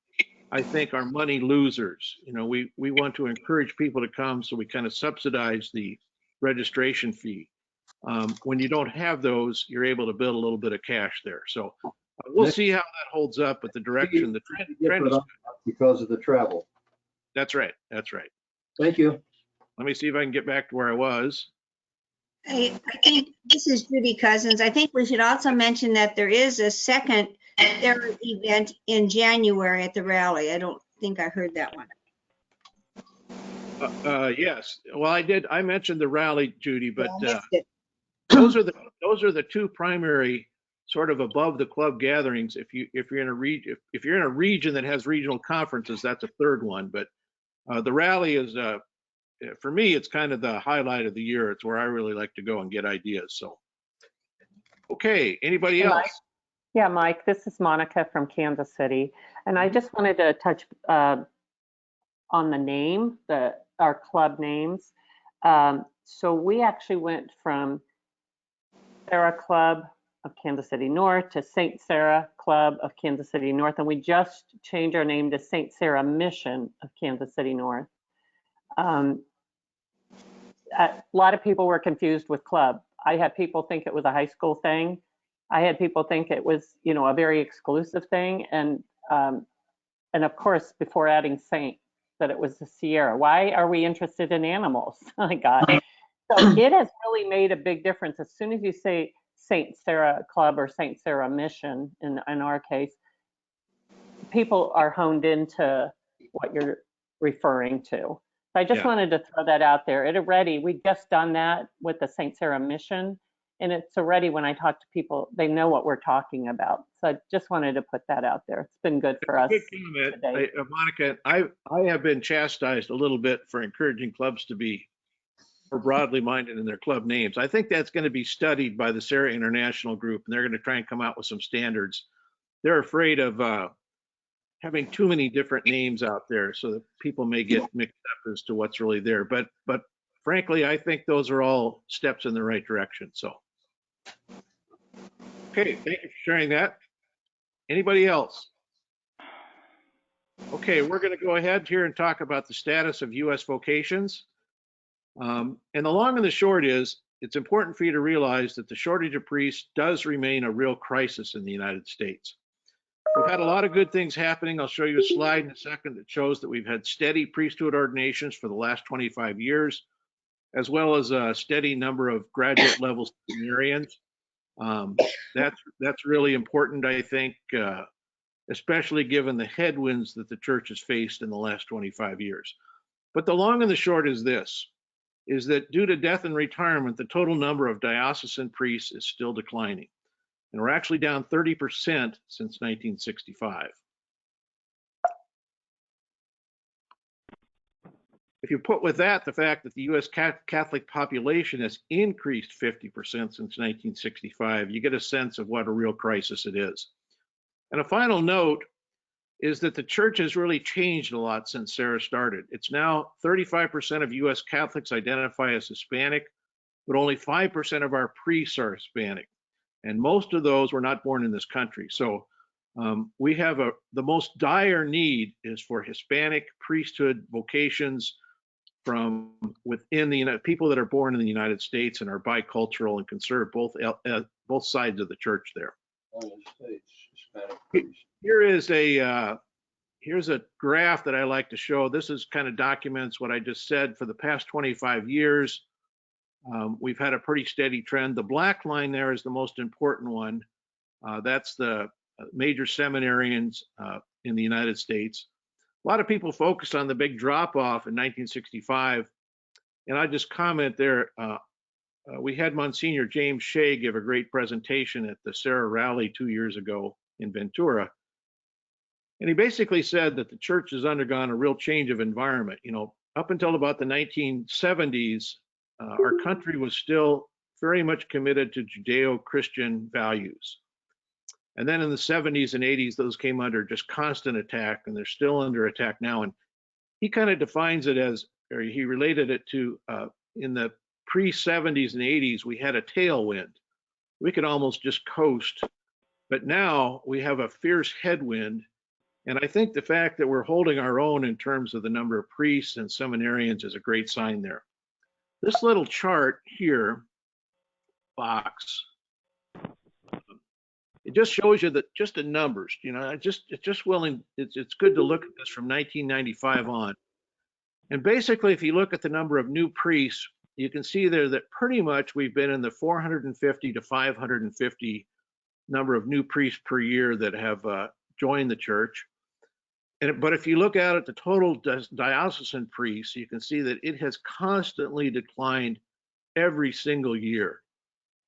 I think, are money losers. You know, we want to encourage people to come, so we kind of subsidize the registration fee. When you don't have those, you're able to build a little bit of cash there. So we'll see how that holds up, but the direction, the trend is because of the travel. That's right. That's right. Thank you. Let me see if I can get back to where I was. I think this is Judy Cousins. I think we should also mention that there is a second Serra event in January at the rally. I don't think I heard that one. Yes. Well, I did. I mentioned the rally, Judy, but I missed it. those are the two primary sort of above the club gatherings. If you're in a region that has regional conferences, that's a third one. But the rally is for me, it's kind of the highlight of the year. It's where I really like to go and get ideas. So, okay, anybody Hey, else? Mike. Yeah, Mike, this is Monica from Kansas City. And I just wanted to touch on the name, our club names. So we actually went from Serra Club of Kansas City North to St. Serra Club of Kansas City North. And we just changed our name to St. Serra Mission of Kansas City North. A lot of people were confused with club. I had people think it was a high school thing. I had people think it was, you know, a very exclusive thing. And of course, before adding Saint, that it was the Sierra. Why are we interested in animals? My God. So it has really made a big difference. As soon as you say St. Serra Club or St. Serra Mission, in our case, people are honed into what you're referring to. So I just wanted to throw that out there. It already, we just done that with the St. Serra Mission, and it's already, when I talk to people, they know what we're talking about. So I just wanted to put that out there. It's been good for us. Good comment, Monica. I have been chastised a little bit for encouraging clubs to be more broadly minded in their club names. I think that's going to be studied by the Serra International Group, and they're going to try and come out with some standards. They're afraid of having too many different names out there, so that people may get mixed up as to what's really there. But frankly, I think those are all steps in the right direction. So, okay, thank you for sharing that. Anybody else? Okay, we're going to go ahead here and talk about the status of U.S. vocations. And the long and the short is, it's important for you to realize that the shortage of priests does remain a real crisis in the United States. We've had a lot of good things happening. I'll show you a slide in a second that shows that we've had steady priesthood ordinations for the last 25 years, as well as a steady number of graduate level seminarians. That's really important, I think, especially given the headwinds that the church has faced in the last 25 years. But the long and the short is this, is that due to death and retirement, the total number of diocesan priests is still declining. And we're actually down 30% since 1965. If you put with that the fact that the U.S. Catholic population has increased 50% since 1965, you get a sense of what a real crisis it is. And a final note is that the church has really changed a lot since Serra started. It's now 35% of U.S. Catholics identify as Hispanic, but only 5% of our priests are Hispanic. And most of those were not born in this country. So we have the most dire need is for Hispanic priesthood vocations from within the people that are born in the United States and are bicultural and can serve both sides of the church there. Here's a graph that I like to show. This is kind of documents what I just said. For the past 25 years, We've had a pretty steady trend. The black line there is the most important one. That's the major seminarians in the United States. A lot of people focused on the big drop off in 1965. And I just comment there, we had Monsignor James Shea give a great presentation at the Serra rally 2 years ago in Ventura. And he basically said that the church has undergone a real change of environment. You know, up until about the 1970s, our country was still very much committed to Judeo-Christian values. And then in the 70s and 80s, those came under just constant attack, and they're still under attack now. And he kind of defines it as, or he related it to, in the pre-70s and 80s, we had a tailwind. We could almost just coast. But now we have a fierce headwind. And I think the fact that we're holding our own in terms of the number of priests and seminarians is a great sign there. This little chart here, box, it just shows you that just the numbers, you know, it's good to look at this from 1995 on. And basically, if you look at the number of new priests, you can see there that pretty much we've been in the 450 to 550 number of new priests per year that have joined the church. But if you look at the total diocesan priests, you can see that it has constantly declined every single year.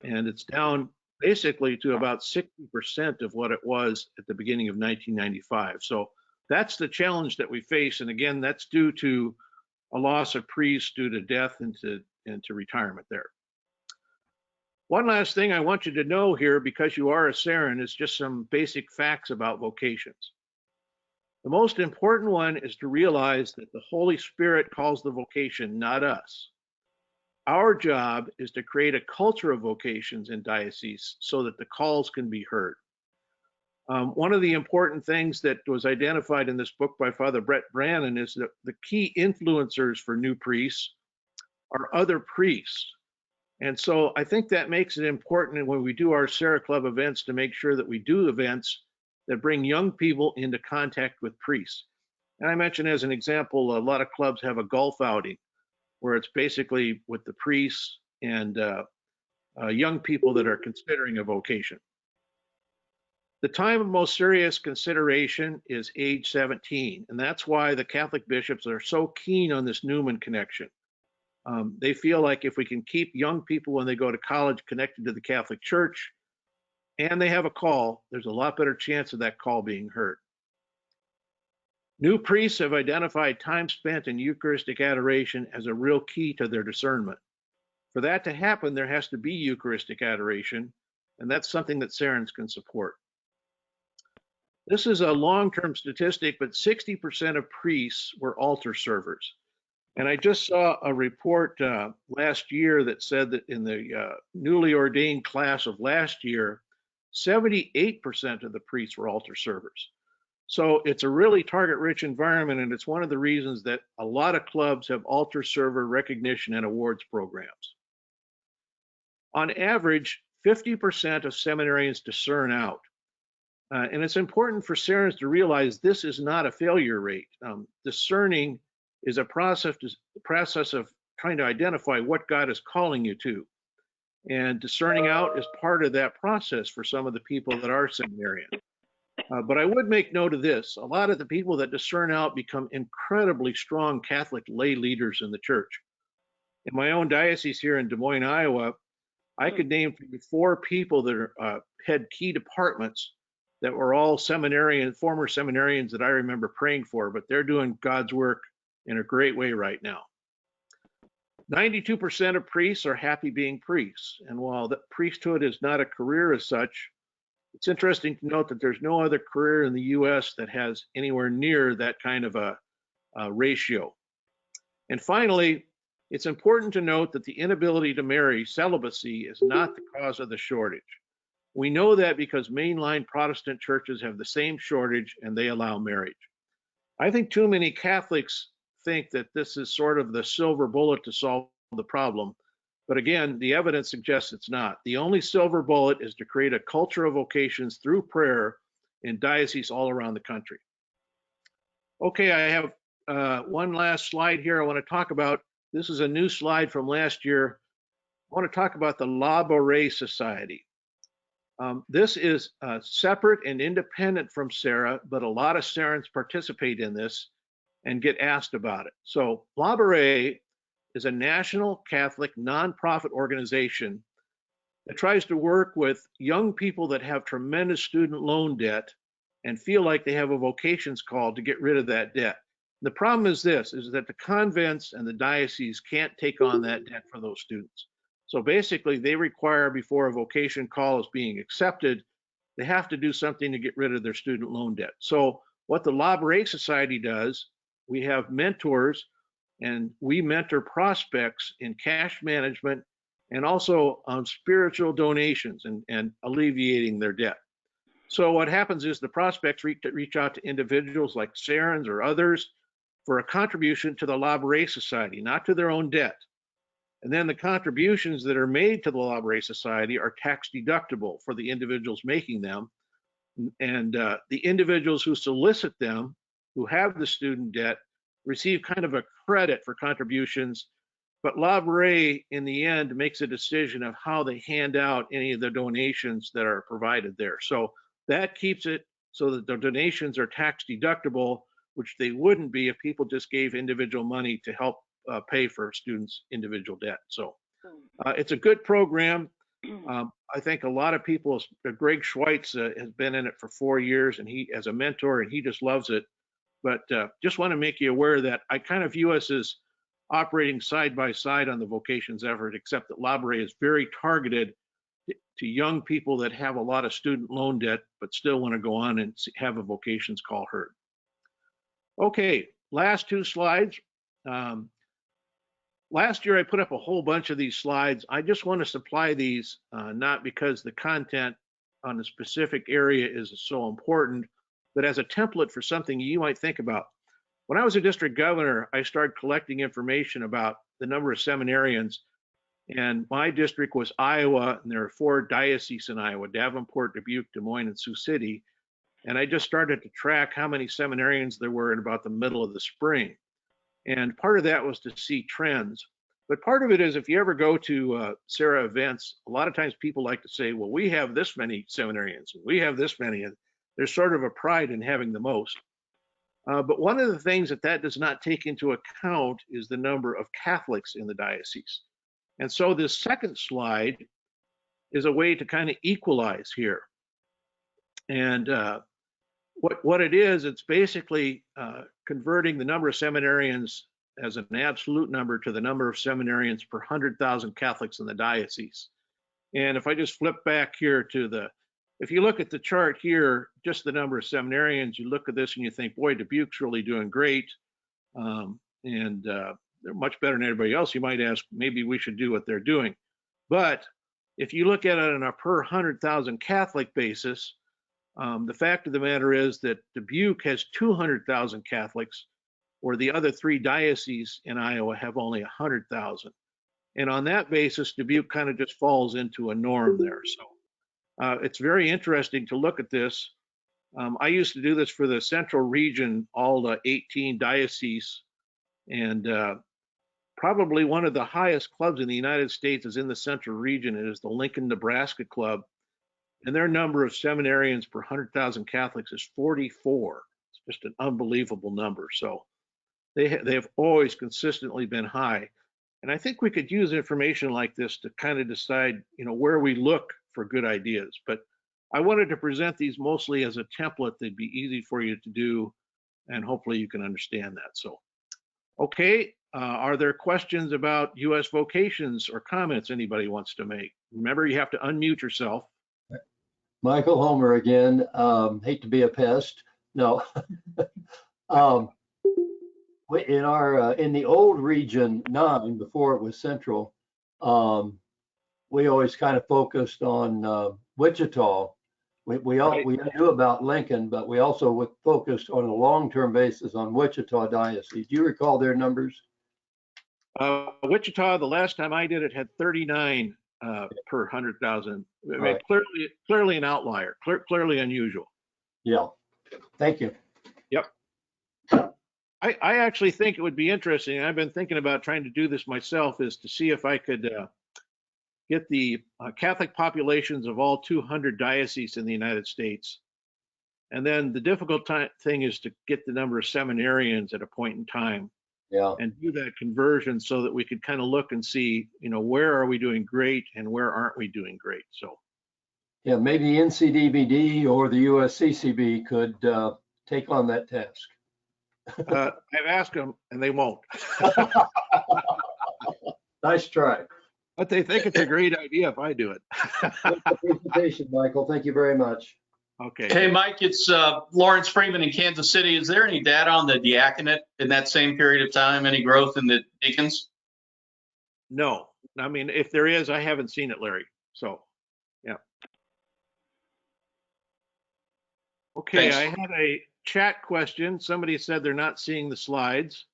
And it's down basically to about 60% of what it was at the beginning of 1995. So that's the challenge that we face. And again, that's due to a loss of priests due to death and to retirement there. One last thing I want you to know here, because you are a Serran, is just some basic facts about vocations. The most important one is to realize that the Holy Spirit calls the vocation, not us. Our job is to create a culture of vocations in dioceses so that the calls can be heard. One of the important things that was identified in this book by Father Brett Brannon is that the key influencers for new priests are other priests. And so I think that makes it important when we do our Serra Club events to make sure that we do events that bring young people into contact with priests. And I mentioned as an example, a lot of clubs have a golf outing where it's basically with the priests and young people that are considering a vocation. The time of most serious consideration is age 17, and that's why the Catholic bishops are so keen on this Newman Connection. They feel like if we can keep young people when they go to college connected to the Catholic Church, and they have a call, there's a lot better chance of that call being heard. New priests have identified time spent in Eucharistic adoration as a real key to their discernment. For that to happen, there has to be Eucharistic adoration, and that's something that Serrans can support. This is a long-term statistic, but 60% of priests were altar servers. And I just saw a report last year that said that in the newly ordained class of last year, 78% of the priests were altar servers. So it's a really target-rich environment, and it's one of the reasons that a lot of clubs have altar server recognition and awards programs. On average, 50% of seminarians discern out. And it's important for Serrans to realize this is not a failure rate. Discerning is a process of trying to identify what God is calling you to. And discerning out is part of that process for some of the people that are seminarian. But I would make note of this. A lot of the people that discern out become incredibly strong Catholic lay leaders in the church. In my own diocese here in Des Moines, Iowa, I could name 4 people that had key departments that were all former seminarians that I remember praying for, but they're doing God's work in a great way right now. 92% of priests are happy being priests. And while the priesthood is not a career as such, it's interesting to note that there's no other career in the US that has anywhere near that kind of a ratio. And finally, it's important to note that the inability to marry, celibacy, is not the cause of the shortage. We know that because mainline Protestant churches have the same shortage and they allow marriage. I think too many Catholics think that this is sort of the silver bullet to solve the problem. But again, the evidence suggests it's not. The only silver bullet is to create a culture of vocations through prayer in dioceses all around the country. Okay, I have one last slide here I want to talk about. This is a new slide from last year. want to talk about the Beret Society. This is separate and independent from Serra, but a lot of Serrans participate in this and get asked about it. So Beret is a national Catholic nonprofit organization that tries to work with young people that have tremendous student loan debt and feel like they have a vocations call to get rid of that debt. The problem is this, is that the convents and the diocese can't take on that debt for those students. So basically they require, before a vocation call is being accepted, they have to do something to get rid of their student loan debt. So what the Beret Society does, we have mentors and we mentor prospects in cash management and also spiritual donations and alleviating their debt. So what happens is the prospects reach out to individuals like Serrans or others for a contribution to the Beret Society, not to their own debt. And then the contributions that are made to the Beret Society are tax deductible for the individuals making them. And the individuals who solicit them, who have the student debt, receive kind of a credit for contributions, but Beret in the end makes a decision of how they hand out any of the donations that are provided there. So that keeps it so that the donations are tax deductible, which they wouldn't be if people just gave individual money to help pay for students' individual debt. So it's a good program. I think a lot of people, Greg Schweitz has been in it for 4 years, and he as a mentor, and he just loves it. But just want to make you aware that I kind of view us as operating side by side on the vocations effort, except that Beret is very targeted to young people that have a lot of student loan debt, but still want to go on and have a vocations call heard. Okay, last 2 slides. Last year I put up a whole bunch of these slides. I just want to supply these, not because the content on a specific area is so important, but as a template for something you might think about. When I was a district governor, I started collecting information about the number of seminarians, and my district was Iowa, and there are 4 dioceses in Iowa: Davenport, Dubuque, Des Moines, and Sioux City. And I just started to track how many seminarians there were in about the middle of the spring. And part of that was to see trends. But part of it is, if you ever go to Serra events, a lot of times people like to say, well, we have this many seminarians, and we have this many. And there's sort of a pride in having the most. But one of the things that does not take into account is the number of Catholics in the diocese. And so this second slide is a way to kind of equalize here. And what it is, it's basically converting the number of seminarians as an absolute number to the number of seminarians per 100,000 Catholics in the diocese. And if I just flip back here to if you look at the chart here, just the number of seminarians, you look at this and you think, boy, Dubuque's really doing great. They're much better than everybody else. You might ask, maybe we should do what they're doing. But if you look at it on a per 100,000 Catholic basis, the fact of the matter is that Dubuque has 200,000 Catholics, where the other 3 dioceses in Iowa have only 100,000. And on that basis, Dubuque kind of just falls into a norm there. So it's very interesting to look at this. I used to do this for the central region, all the 18 dioceses, and probably one of the highest clubs in the United States is in the central region. It is the Lincoln, Nebraska Club. And their number of seminarians per 100,000 Catholics is 44. It's just an unbelievable number. So they have always consistently been high. And I think we could use information like this to kind of decide, where we look for good ideas. But I wanted to present these mostly as a template that'd be easy for you to do, and hopefully you can understand that. So, okay, are there questions about US Vocations or comments anybody wants to make? Remember, you have to unmute yourself. Michael Homer again. Hate to be a pest. No. In the old Region 9, before it was Central, we always kind of focused on Wichita. We knew about Lincoln, but we also focused on a long-term basis on Wichita Diocese. Do you recall their numbers? Wichita, the last time I did it, had 39 per 100,000. Right. Clearly an outlier, clearly unusual. Yeah, thank you. Yep. I actually think it would be interesting. I've been thinking about trying to do this myself, is to see if I could get the Catholic populations of all 200 dioceses in the United States. And then the difficult thing is to get the number of seminarians at a point in time. Yeah. And do that conversion so that we could kind of look and see, where are we doing great and where aren't we doing great? So, Yeah, maybe NCDVD or the USCCB could take on that task. I've asked them and they won't. Nice try. But they think it's a great idea if I do it. Good presentation, Michael. Thank you very much. Okay. Hey, Mike, it's Lawrence Freeman in Kansas City. Is there any data on the diaconate in that same period of time? Any growth in the deacons? No, I mean, if there is, I haven't seen it, Larry. So, yeah. Okay, Thanks. I had a chat question. Somebody said they're not seeing the slides.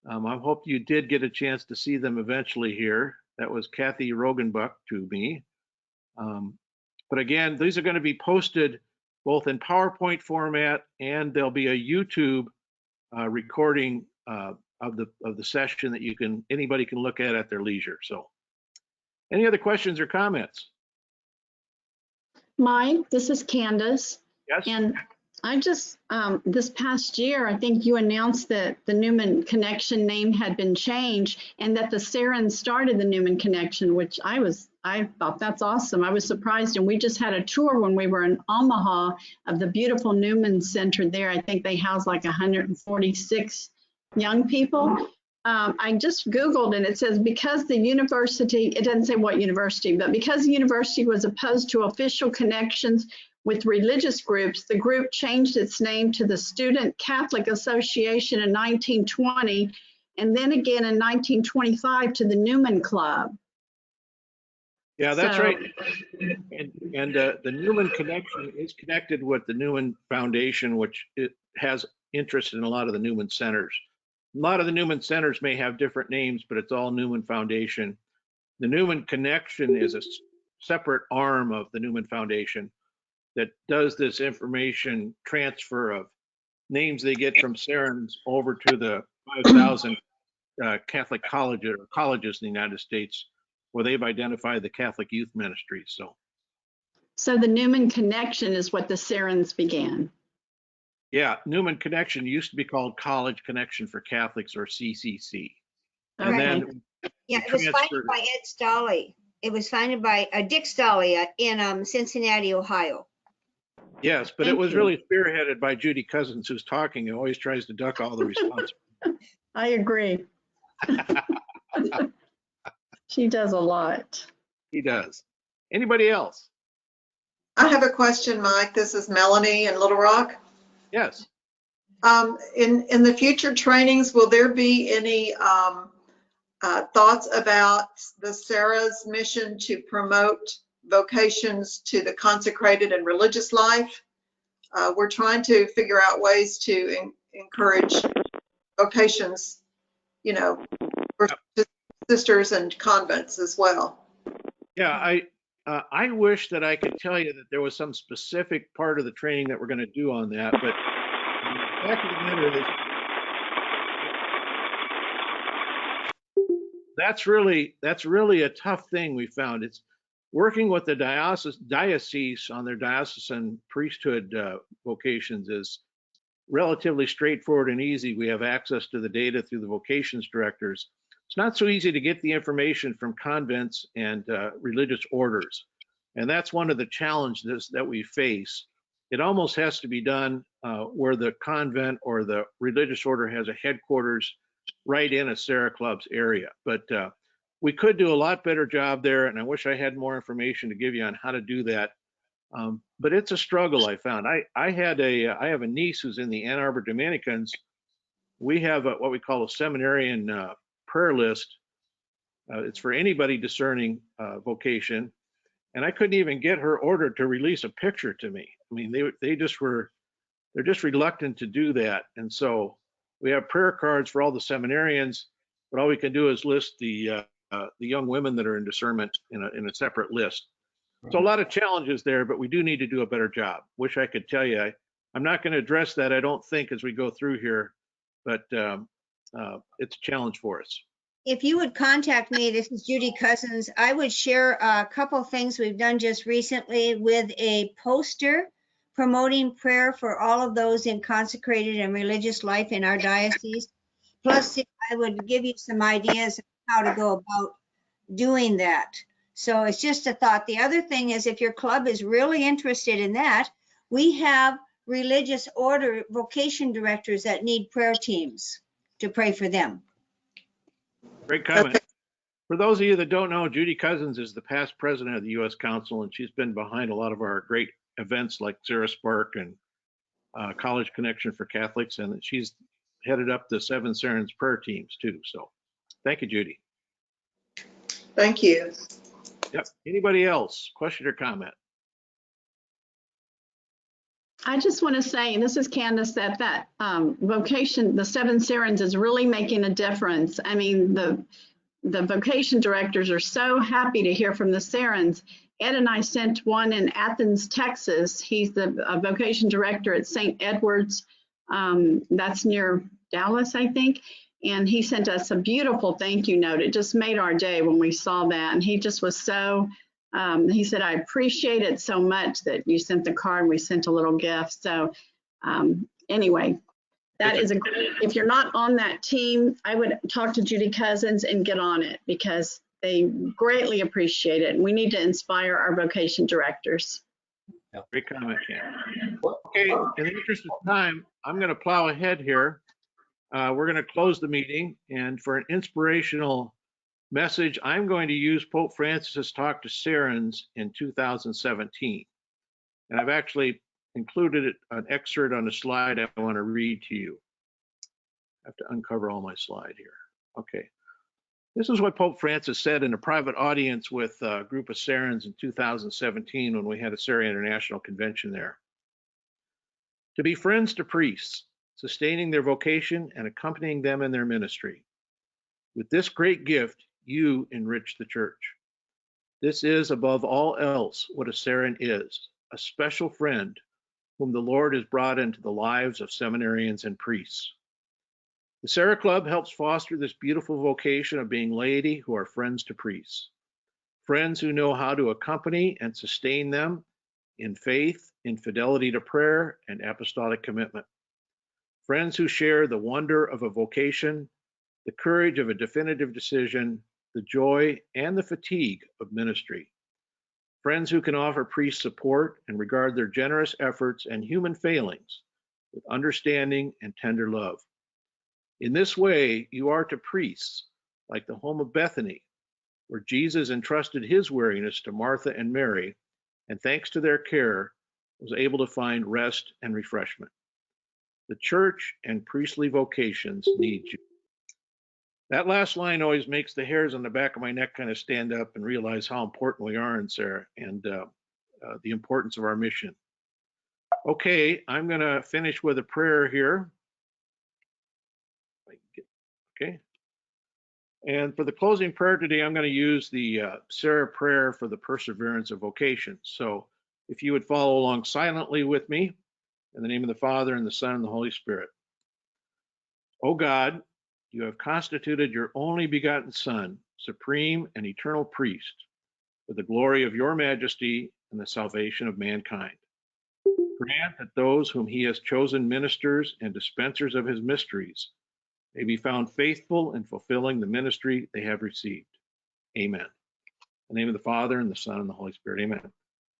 I hope you did get a chance to see them eventually here. That was Kathy Rogenbuck to me. But again, these are going to be posted both in PowerPoint format, and there'll be a YouTube recording of the session that anybody can look at their leisure. So, any other questions or comments? Mike, this is Candace. Yes. And I just, this past year, I think you announced that the Newman Connection name had been changed and that the Serrans started the Newman Connection, which I thought that's awesome. I was surprised. And we just had a tour when we were in Omaha of the beautiful Newman Center there. I think they house like 146 young people. I just Googled and it says because the university, it doesn't say what university, but because the university was opposed to official connections with religious groups, the group changed its name to the Student Catholic Association in 1920, and then again in 1925 to the Newman Club. Yeah, that's right. And the Newman Connection is connected with the Newman Foundation, which it has interest in a lot of the Newman centers. A lot of the Newman centers may have different names, but it's all Newman Foundation. The Newman Connection is a separate arm of the Newman Foundation that does this information transfer of names they get from Serrans over to the 5,000 Catholic colleges in the United States, where they've identified the Catholic youth ministries. So the Newman Connection is what the Serrans began. Yeah, Newman Connection used to be called College Connection for Catholics, or CCC. And Okay. then Yeah, it was founded by Ed Stolley. It was founded by Dick Stolley in Cincinnati, Ohio. Yes, but it was really spearheaded by Judy Cousins, who's talking and always tries to duck all the responsibility. I agree. She does a lot. He does. Anybody else? I have a question, Mike. This is Melanie in Little Rock. Yes. In the future trainings, will there be any thoughts about the Serra's mission to promote vocations to the consecrated and religious life? We're trying to figure out ways to encourage vocations, for sisters and convents as well. Yeah, I wish that I could tell you that there was some specific part of the training that we're going to do on that, but the fact of the matter is that's really a tough thing we found. It's working with the diocese on their diocesan priesthood vocations is relatively straightforward and easy. We have access to the data through the vocations directors. It's not so easy to get the information from convents and religious orders. And that's one of the challenges that we face. It almost has to be done where the convent or the religious order has a headquarters right in a Serra Club's area. But we could do a lot better job there, and I wish I had more information to give you on how to do that. But it's a struggle, I found. I have a niece who's in the Ann Arbor Dominicans. We have what we call a Seminarian prayer list. It's for anybody discerning vocation, and I couldn't even get her ordered to release a picture to me. I mean, they're just reluctant to do that, and so we have prayer cards for all the seminarians, but all we can do is list the young women that are in discernment in a separate list. So a lot of challenges there, but we do need to do a better job. Wish I could tell you. I'm not going to address that, I don't think, as we go through here, but it's a challenge for us. if you would contact me, this is Judy Cousins, I would share a couple things we've done just recently with a poster promoting prayer for all of those in consecrated and religious life in our diocese. Plus, I would give you some ideas of how to go about doing that. So it's just a thought. The other thing is, if your club is really interested in that, we have religious order vocation directors that need prayer teams to pray for them. Great comment. For those of you that don't know, Judy Cousins is the past president of the U.S. Council, and she's been behind a lot of our great events like Serra Spark and College Connection for Catholics, and she's headed up the 7 Serrans prayer teams too. So thank you, Judy. Thank you. Yep. Anybody else? Question or comment? I just want to say, and this is Candace, that vocation, the 7 Serrans is really making a difference. I mean, the vocation directors are so happy to hear from the Serrans. Ed and I sent one in Athens, Texas. He's the vocation director at St. Edward's. That's near Dallas, I think. And he sent us a beautiful thank you note. It just made our day when we saw that. And he just was so, he said, I appreciate it so much that you sent the card and we sent a little gift. So anyway, that is a great, if you're not on that team, I would talk to Judy Cousins and get on it because they greatly appreciate it. And we need to inspire our vocation directors. Yeah, great comment, Ken. Okay, in the interest of time, I'm going to plow ahead here. We're going to close the meeting, and for an inspirational message, I'm going to use Pope Francis's talk to Serrans in 2017. And I've actually included an excerpt on a slide I want to read to you. I have to uncover all my slide here. Okay. This is what Pope Francis said in a private audience with a group of Serrans in 2017 when we had a Serra International Convention there. To be friends to priests, sustaining their vocation and accompanying them in their ministry. With this great gift, you enrich the church. This is, above all else, what a Serran is, a special friend whom the Lord has brought into the lives of seminarians and priests. The Serra Club helps foster this beautiful vocation of being laity who are friends to priests, friends who know how to accompany and sustain them in faith, in fidelity to prayer, and apostolic commitment. Friends who share the wonder of a vocation, the courage of a definitive decision, the joy and the fatigue of ministry. Friends who can offer priests support and regard their generous efforts and human failings with understanding and tender love. In this way, you are to priests like the home of Bethany, where Jesus entrusted his weariness to Martha and Mary, and thanks to their care, was able to find rest and refreshment. The church and priestly vocations need you. That last line always makes the hairs on the back of my neck kind of stand up and realize how important we are in Serra and the importance of our mission. Okay, I'm going to finish with a prayer here. Okay. And for the closing prayer today, I'm going to use the Serra prayer for the perseverance of vocation. So if you would follow along silently with me, in the name of the Father, and the Son, and the Holy Spirit. O God, you have constituted your only begotten Son, supreme and eternal priest, for the glory of your majesty and the salvation of mankind. Grant that those whom he has chosen ministers and dispensers of his mysteries may be found faithful in fulfilling the ministry they have received. Amen. In the name of the Father, and the Son, and the Holy Spirit. Amen.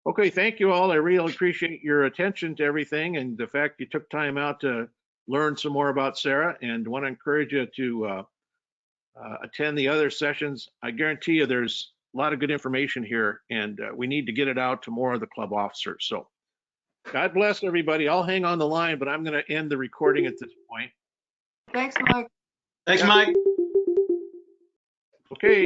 Okay, thank you all. I really appreciate your attention to everything and the fact you took time out to learn some more about Serra, and want to encourage you to attend the other sessions. I guarantee you there's a lot of good information here, and we need to get it out to more of the club officers. So God bless everybody. I'll hang on the line, but I'm going to end the recording at this point. Thanks, Mike. Thanks, Mike. Okay.